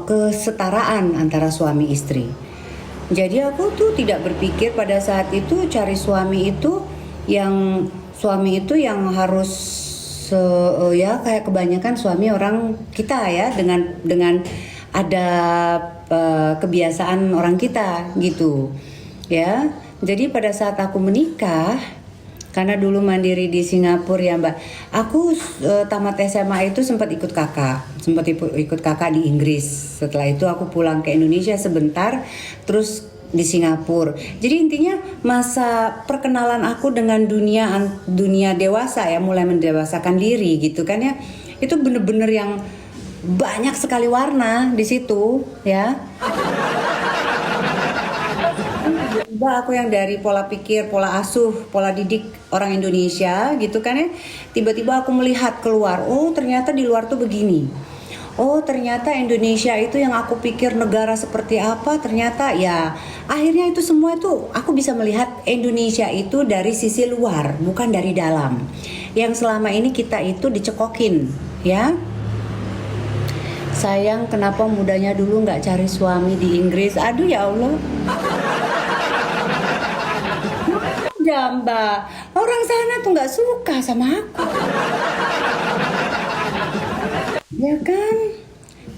kesetaraan antara suami istri. Jadi aku tuh tidak berpikir pada saat itu cari suami itu yang harus ya kayak kebanyakan suami orang kita ya dengan ada kebiasaan orang kita gitu ya. Jadi pada saat aku menikah, karena dulu mandiri di Singapura ya Mbak, aku tamat SMA itu sempat ikut kakak di Inggris. Setelah itu aku pulang ke Indonesia sebentar, terus di Singapura. Jadi intinya masa perkenalan aku dengan dunia dewasa ya, mulai mendewasakan diri gitu kan ya, itu bener-bener yang banyak sekali warna di situ ya. Mbak, aku yang dari pola pikir, pola asuh, pola didik orang Indonesia gitu kan ya, tiba-tiba aku melihat keluar, oh ternyata di luar tuh begini. Oh ternyata Indonesia itu yang aku pikir negara seperti apa, ternyata ya akhirnya itu semua itu aku bisa melihat Indonesia itu dari sisi luar, bukan dari dalam. Yang selama ini kita itu dicekokin ya. Sayang kenapa mudanya dulu nggak cari suami di Inggris, aduh ya Allah. Ya Mbak, orang sana tuh nggak suka sama aku. Ya kan,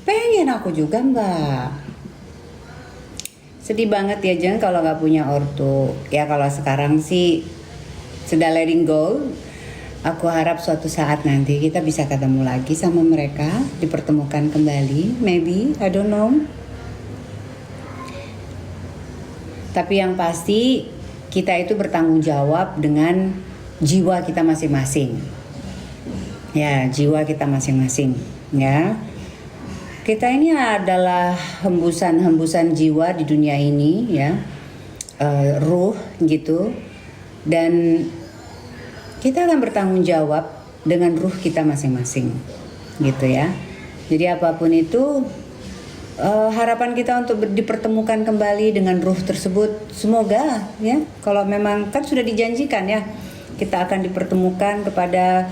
pengen aku juga Mbak. Sedih banget ya Jeng kalau nggak punya ortu. Ya kalau sekarang sih sudah letting go. Aku harap suatu saat nanti kita bisa ketemu lagi sama mereka, dipertemukan kembali, maybe, I don't know. Tapi yang pasti kita itu bertanggung jawab dengan jiwa kita masing-masing. Ya, jiwa kita masing-masing, ya. Kita ini adalah hembusan-hembusan jiwa di dunia ini, ya. Ruh gitu. Dan kita akan bertanggung jawab dengan ruh kita masing-masing, gitu ya. Jadi apapun itu, harapan kita untuk dipertemukan kembali dengan ruh tersebut, semoga ya, kalau memang kan sudah dijanjikan ya, kita akan dipertemukan kepada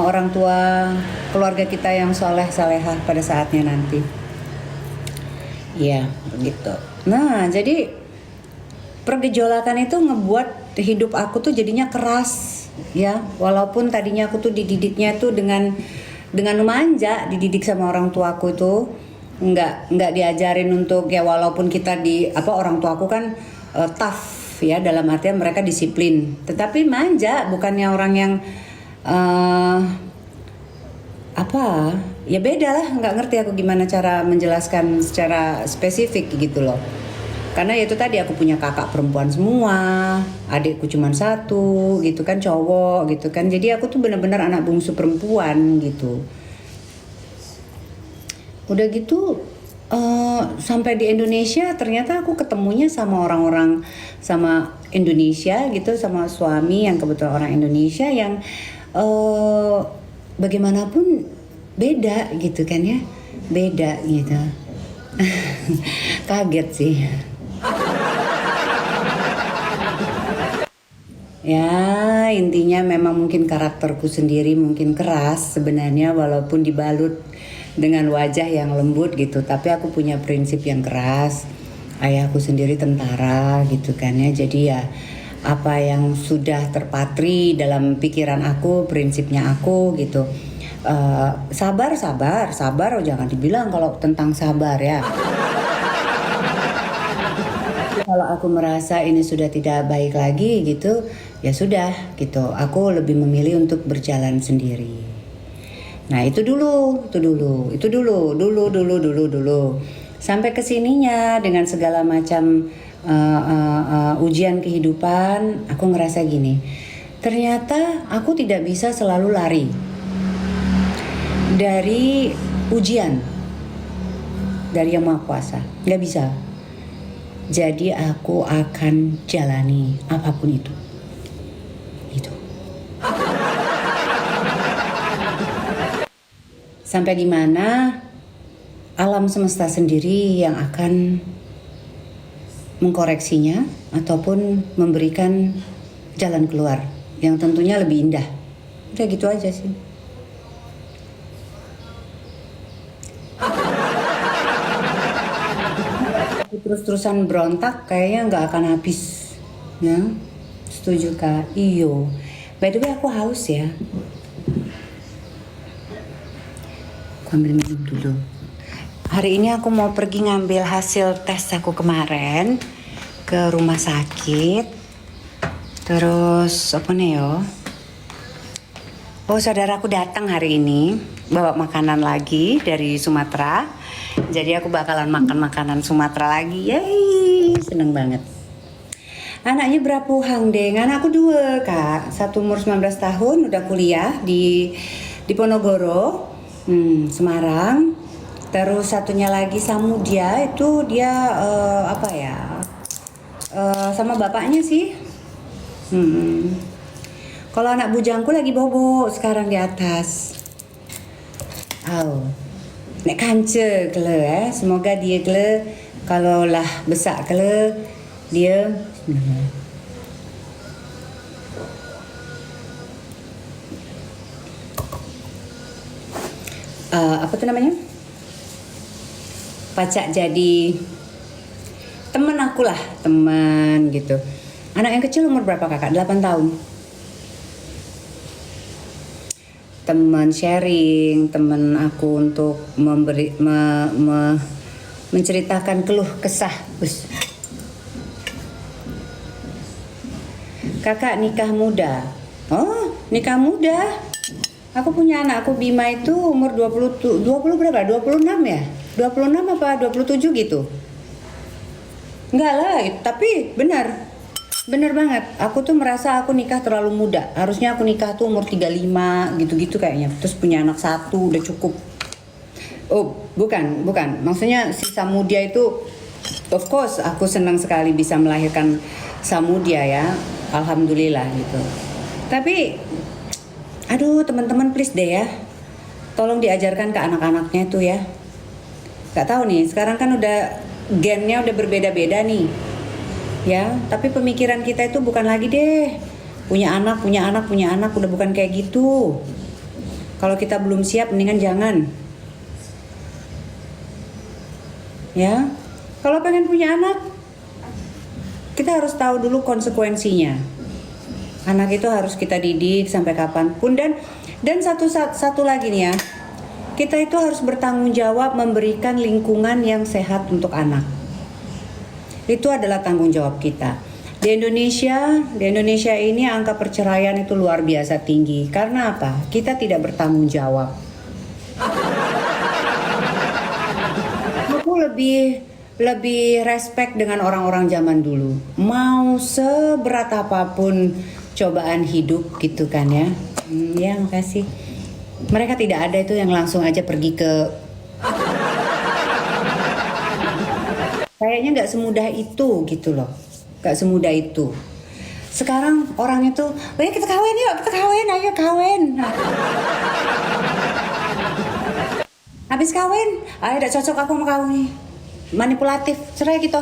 orang tua keluarga kita yang soleh salehah pada saatnya nanti. Iya, begitu. Nah, jadi pergejolakan itu ngebuat hidup aku tuh jadinya keras ya, walaupun tadinya aku tuh dididiknya tuh dengan manja, dididik sama orang tuaku tuh. Nggak diajarin untuk ya, walaupun kita orang tua aku kan tough ya, dalam artian mereka disiplin, tetapi manja, bukannya orang yang ya beda lah, nggak ngerti aku gimana cara menjelaskan secara spesifik gitu loh. Karena ya itu tadi, aku punya kakak perempuan semua, adikku cuma satu gitu kan, cowok gitu kan, jadi aku tuh benar-benar anak bungsu perempuan gitu. Udah gitu sampai di Indonesia ternyata aku ketemunya sama orang-orang sama Indonesia gitu, sama suami yang kebetulan orang Indonesia yang bagaimanapun beda gitu kan ya, beda gitu. Kaget sih. Ya intinya memang mungkin karakterku sendiri mungkin keras sebenarnya, walaupun dibalut dengan wajah yang lembut gitu, tapi aku punya prinsip yang keras. Ayahku sendiri tentara gitu kan ya, jadi ya apa yang sudah terpatri dalam pikiran aku, prinsipnya aku gitu. Sabar, oh jangan dibilang kalau tentang sabar ya. Kalau aku merasa ini sudah tidak baik lagi gitu, ya sudah gitu, aku lebih memilih untuk berjalan sendiri. Nah itu dulu. Sampai kesininya dengan segala macam ujian kehidupan, aku ngerasa gini, ternyata aku tidak bisa selalu lari. dari ujian dari Yang Maha Kuasa. Nggak bisa. Jadi aku akan jalani apapun itu. Itu. Sampai di mana alam semesta sendiri yang akan mengkoreksinya ataupun memberikan jalan keluar yang tentunya lebih indah. Udah gitu aja sih. Terus-terusan berontak kayaknya nggak akan habis, ya. Setuju Kak? Iyo. By the way aku haus ya. Aku ambil minum dulu. Hari ini aku mau pergi ngambil hasil tes aku kemarin ke rumah sakit. Terus apa nih yo? Oh, saudaraku datang hari ini bawa makanan lagi dari Sumatera. Jadi aku bakalan makan makanan Sumatera lagi. Yeay, seneng banget. Anaknya berapa hang deng? Anakku 2 Kak. Satu umur 19 tahun udah kuliah di Ponorogo, Semarang. Terus satunya lagi Samudia, itu dia sama bapaknya sih. Kalau anak bujangku lagi bobo sekarang di atas. Nek kance kele semoga dia kele kalau lah besar kele dia apa tuh namanya? Pacak jadi teman aku lah, teman gitu. Anak yang kecil umur berapa Kakak? 8 tahun. Teman sharing, teman aku untuk menceritakan keluh kesah. Kakak nikah muda. Oh, nikah muda. Aku punya anakku Bima itu umur 20 berapa? 26 ya? 26 apa 27 gitu? Enggak lah, tapi benar. Bener banget, aku tuh merasa aku nikah terlalu muda. Harusnya aku nikah tuh umur 35 gitu-gitu kayaknya. Terus punya anak 1 udah cukup. Oh, bukan. Maksudnya si Samudia itu, of course aku senang sekali bisa melahirkan Samudia ya. Alhamdulillah gitu. Tapi, aduh teman-teman please deh ya. Tolong diajarkan ke anak-anaknya tuh ya. Gak tahu nih, sekarang kan udah gennya udah berbeda-beda nih. Ya, tapi pemikiran kita itu bukan lagi deh punya anak udah bukan kayak gitu. Kalau kita belum siap mendingan jangan. Ya, kalau pengen punya anak kita harus tahu dulu konsekuensinya. Anak itu harus kita didik sampai kapanpun dan satu lagi nih ya. Kita itu harus bertanggung jawab memberikan lingkungan yang sehat untuk anak. Itu adalah tanggung jawab kita. Di Indonesia ini angka perceraian itu luar biasa tinggi. Karena apa? Kita tidak bertanggung jawab. Aku lebih respect dengan orang-orang zaman dulu. Mau seberat apapun cobaan hidup gitu kan ya. Ya, makasih. Mereka tidak ada itu yang langsung aja pergi ke kayaknya nggak semudah itu gitu loh, nggak semudah itu. Sekarang orang itu, ayo kita kawin yuk, ayo kawin. Habis kawin, ayo udah cocok aku mau kawin, manipulatif, cerai gitu.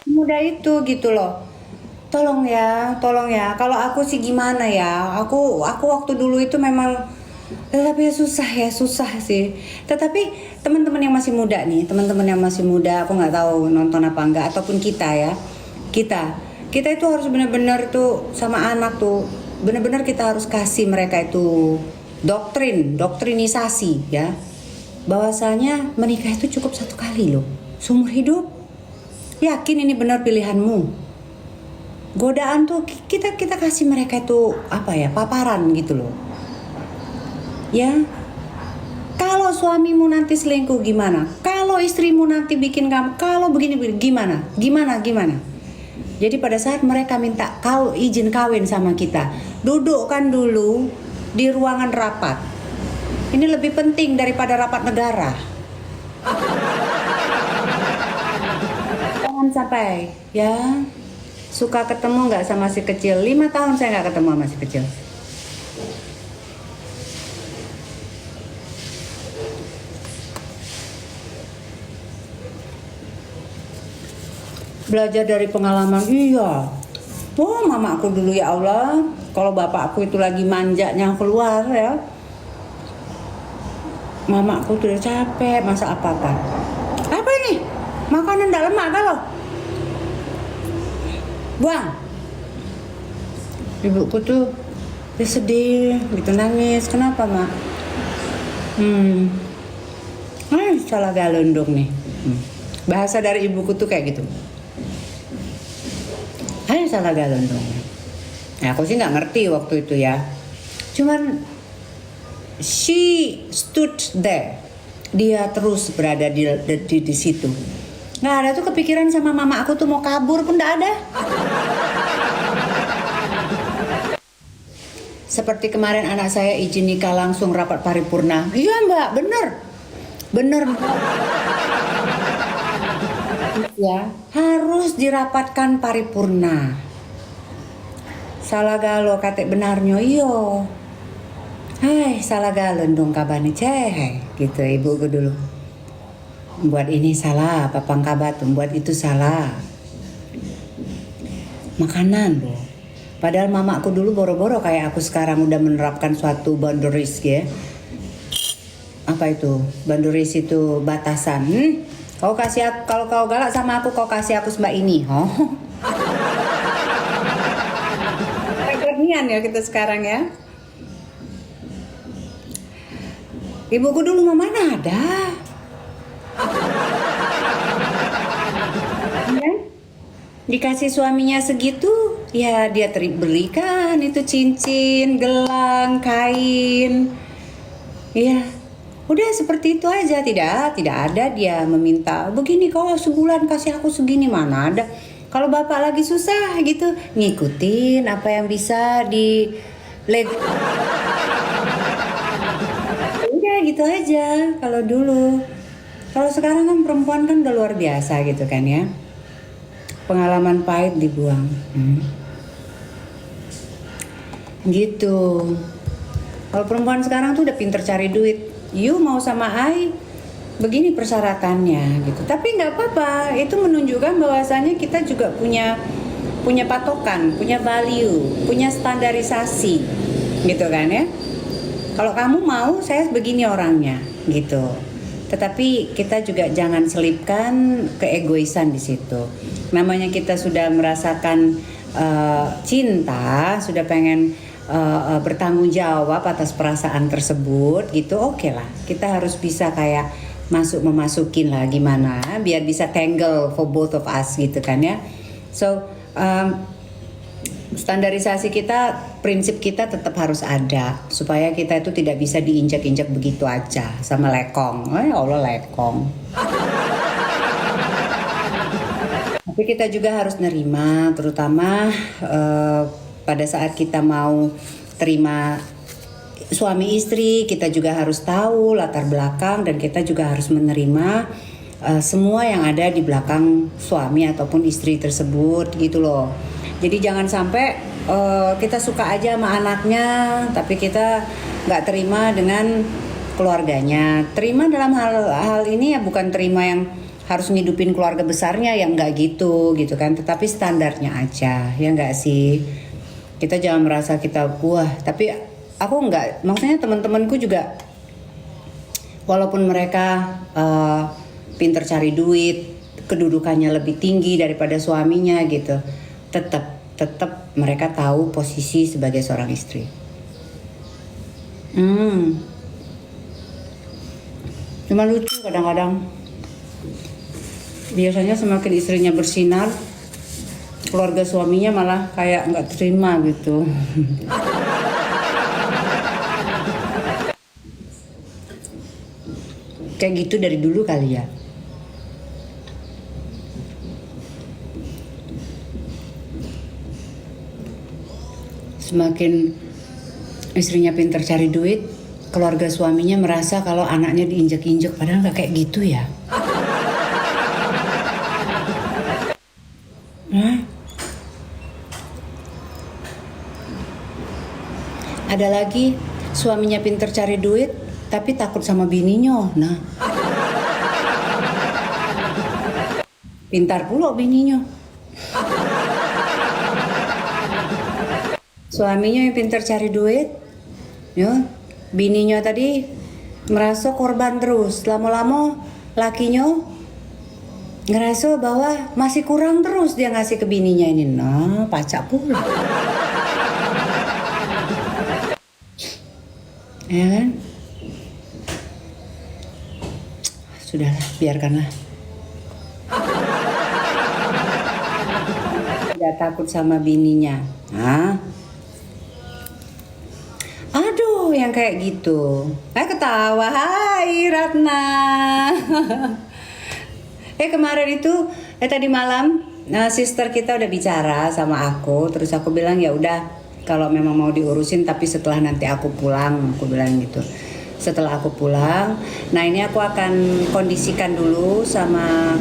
Semudah itu gitu loh. Tolong ya. Kalau aku sih gimana ya? Aku waktu dulu itu memang tapi susah sih. Tetapi teman-teman yang masih muda nih, aku nggak tahu nonton apa enggak ataupun kita ya, kita itu harus benar-benar tuh sama anak tuh, benar-benar kita harus kasih mereka itu doktrinisasi ya, bahwasanya menikah itu cukup 1 kali loh, seumur hidup. Yakin ini benar pilihanmu. Godaan tuh kita kasih mereka itu paparan gitu loh. Ya, kalau suamimu nanti selingkuh gimana? Kalau istrimu nanti bikin kamu, kalau begini gimana? Jadi pada saat mereka minta izin kawin sama kita, dudukkan dulu di ruangan rapat. Ini lebih penting daripada rapat negara. Jangan sampai ya suka ketemu nggak sama si kecil. 5 tahun saya nggak ketemu sama si kecil. Belajar dari pengalaman, iya. Oh, mama aku dulu ya Allah, kalau bapak aku itu lagi manjanya keluar ya, mama aku udah capek, masa apa-apa. Apa ini? Makanan tidak lemak kalau? Buang. Ibuku tuh dia sedih, gitu nangis. Kenapa, Mak? Salah galundung nih. Bahasa dari ibuku tuh kayak gitu. Salah galundung. Nah, aku sih nggak ngerti waktu itu ya. Cuman she stood there. Dia terus berada di situ. Nggak ada tuh kepikiran sama mama aku tuh mau kabur pun nggak ada. Seperti kemarin anak saya izin nikah langsung rapat paripurna. Iya Mbak, bener. Ya, harus dirapatkan paripurna. Salah galo kate benarnya iyo. Hai, salah galon dong kabane ceh. Gitu ibuku dulu. Buat ini salah, papang kabat buat itu salah. Makanan, Bu. Padahal mamaku dulu boro-boro kayak aku sekarang udah menerapkan suatu boundaries ya. Apa itu? Boundaries itu batasan. Kau kasih aku, kalau kau galak sama aku, kau kasih aku mbak ini. Oh. Keren ya kita sekarang ya. Ibuku dulu mau mana ada. Ya? Dikasih suaminya segitu, ya dia berikan itu cincin, gelang, kain. Iya. Udah seperti itu aja, tidak ada dia meminta begini kau sebulan kasih aku segini, mana ada. Kalau bapak lagi susah gitu ngikutin apa yang bisa di udah gitu aja kalau dulu. Kalau sekarang kan perempuan kan udah luar biasa gitu kan ya, pengalaman pahit dibuang gitu. Kalau perempuan sekarang tuh udah pinter cari duit. You mau sama I, begini persyaratannya gitu. Tapi nggak apa-apa, itu menunjukkan bahwasanya kita juga punya patokan, punya value, punya standarisasi, gitu kan ya. Kalau kamu mau, saya begini orangnya, gitu. Tetapi kita juga jangan selipkan keegoisan di situ. Namanya kita sudah merasakan cinta, sudah pengen bertanggung jawab atas perasaan tersebut gitu, oke lah, kita harus bisa kayak memasukin lah gimana biar bisa tangle for both of us gitu kan ya. So standarisasi kita, prinsip kita tetap harus ada supaya kita itu tidak bisa diinjak-injak begitu aja sama lekong. Allah lekong. Tapi kita juga harus nerima, terutama pada saat kita mau terima suami istri, kita juga harus tahu latar belakang dan kita juga harus menerima semua yang ada di belakang suami ataupun istri tersebut gitu loh. Jadi jangan sampai kita suka aja sama anaknya tapi kita nggak terima dengan keluarganya. Terima dalam hal ini ya bukan terima yang harus ngidupin keluarga besarnya, yang nggak gitu kan, tetapi standarnya aja ya nggak sih. Kita jangan merasa kita wah, tapi aku nggak, maksudnya teman-temanku juga walaupun mereka pinter cari duit, kedudukannya lebih tinggi daripada suaminya gitu, tetap mereka tahu posisi sebagai seorang istri. Cuma lucu kadang-kadang. Biasanya semakin istrinya bersinar, keluarga suaminya malah kayak nggak terima gitu. Kayak gitu dari dulu kali ya. Semakin istrinya pinter cari duit, keluarga suaminya merasa kalau anaknya diinjek-injek, padahal nggak kayak gitu ya. Ada lagi suaminya pinter cari duit tapi takut sama bininya. Nah, pintar pula bininya. Suaminya yang pinter cari duit, ya, bininya tadi merasa korban terus. Lama-lama lakinya ngerasa bahwa masih kurang terus dia ngasih ke bininya ini. Nah, pacak pula. Ya kan? Sudahlah, biarkanlah. Tidak takut sama bininya. Hah? Aduh, yang kayak gitu. Ketawa. Hai Ratna. Kemarin itu tadi malam sister kita udah bicara sama aku, terus aku bilang ya udah kalau memang mau diurusin tapi setelah nanti aku pulang, aku bilang gitu. Setelah aku pulang, nah ini aku akan kondisikan dulu sama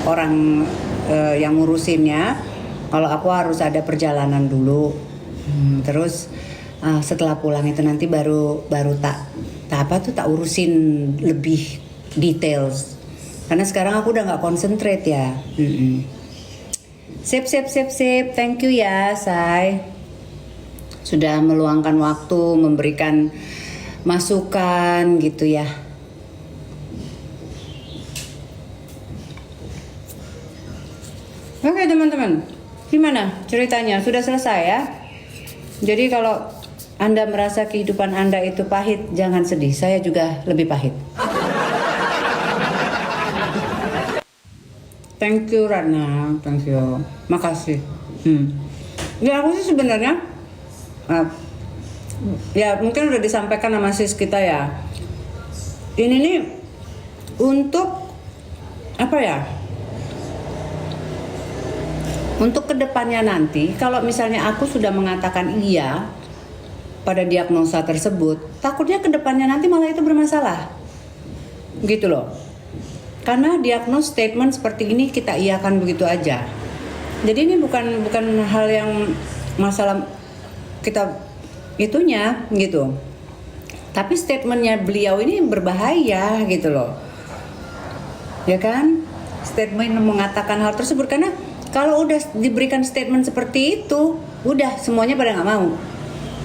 orang yang ngurusinnya. Kalau aku harus ada perjalanan dulu, terus setelah pulang itu nanti baru tak urusin lebih details. Karena sekarang aku udah nggak konsentrate ya. Sip. Thank you ya, Say. Sudah meluangkan waktu, memberikan masukan gitu ya. Oke teman-teman, gimana ceritanya? Sudah selesai ya? Jadi kalau Anda merasa kehidupan Anda itu pahit, jangan sedih. Saya juga lebih pahit. Thank you Ratna, thank you, makasih. Ya aku sih sebenarnya, ya mungkin udah disampaikan sama sis kita ya. Ini nih untuk apa ya? Untuk kedepannya nanti, kalau misalnya aku sudah mengatakan iya pada diagnosa tersebut, takutnya kedepannya nanti malah itu bermasalah, gitu loh. Karena diagnos statement seperti ini kita iakan begitu aja. Jadi ini bukan hal yang masalah kita itunya gitu. Tapi statementnya beliau ini berbahaya gitu loh. Ya kan? Statement mengatakan hal tersebut, karena kalau udah diberikan statement seperti itu, udah semuanya pada nggak mau.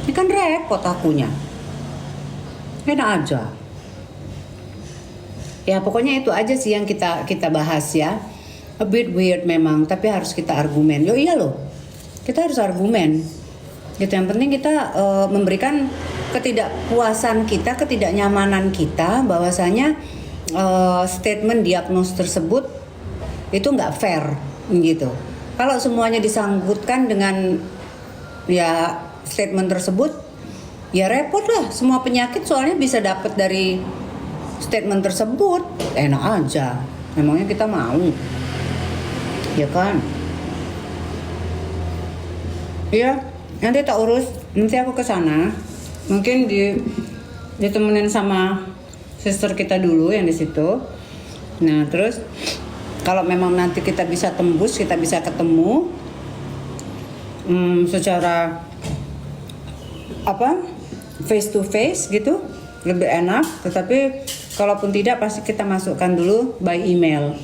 Ini kan repot akunya. Enak aja. Ya pokoknya itu aja sih yang kita bahas ya. A bit weird memang, tapi harus kita argumen. Yo iya loh, kita harus argumen. Gitu, yang penting kita memberikan ketidakpuasan kita, ketidaknyamanan kita, bahwasanya statement diagnos tersebut itu nggak fair gitu. Kalau semuanya disanggutkan dengan ya statement tersebut, ya repot lah. Semua penyakit soalnya bisa dapat dari statement tersebut. Enak aja, memangnya kita mau, ya kan? Iya, nanti tak urus, nanti aku ke sana. Mungkin ditemenin sama sister kita dulu yang di situ. Nah, terus kalau memang nanti kita bisa tembus, kita bisa ketemu secara face to face gitu, lebih enak. Tetapi kalaupun tidak, pasti kita masukkan dulu by email.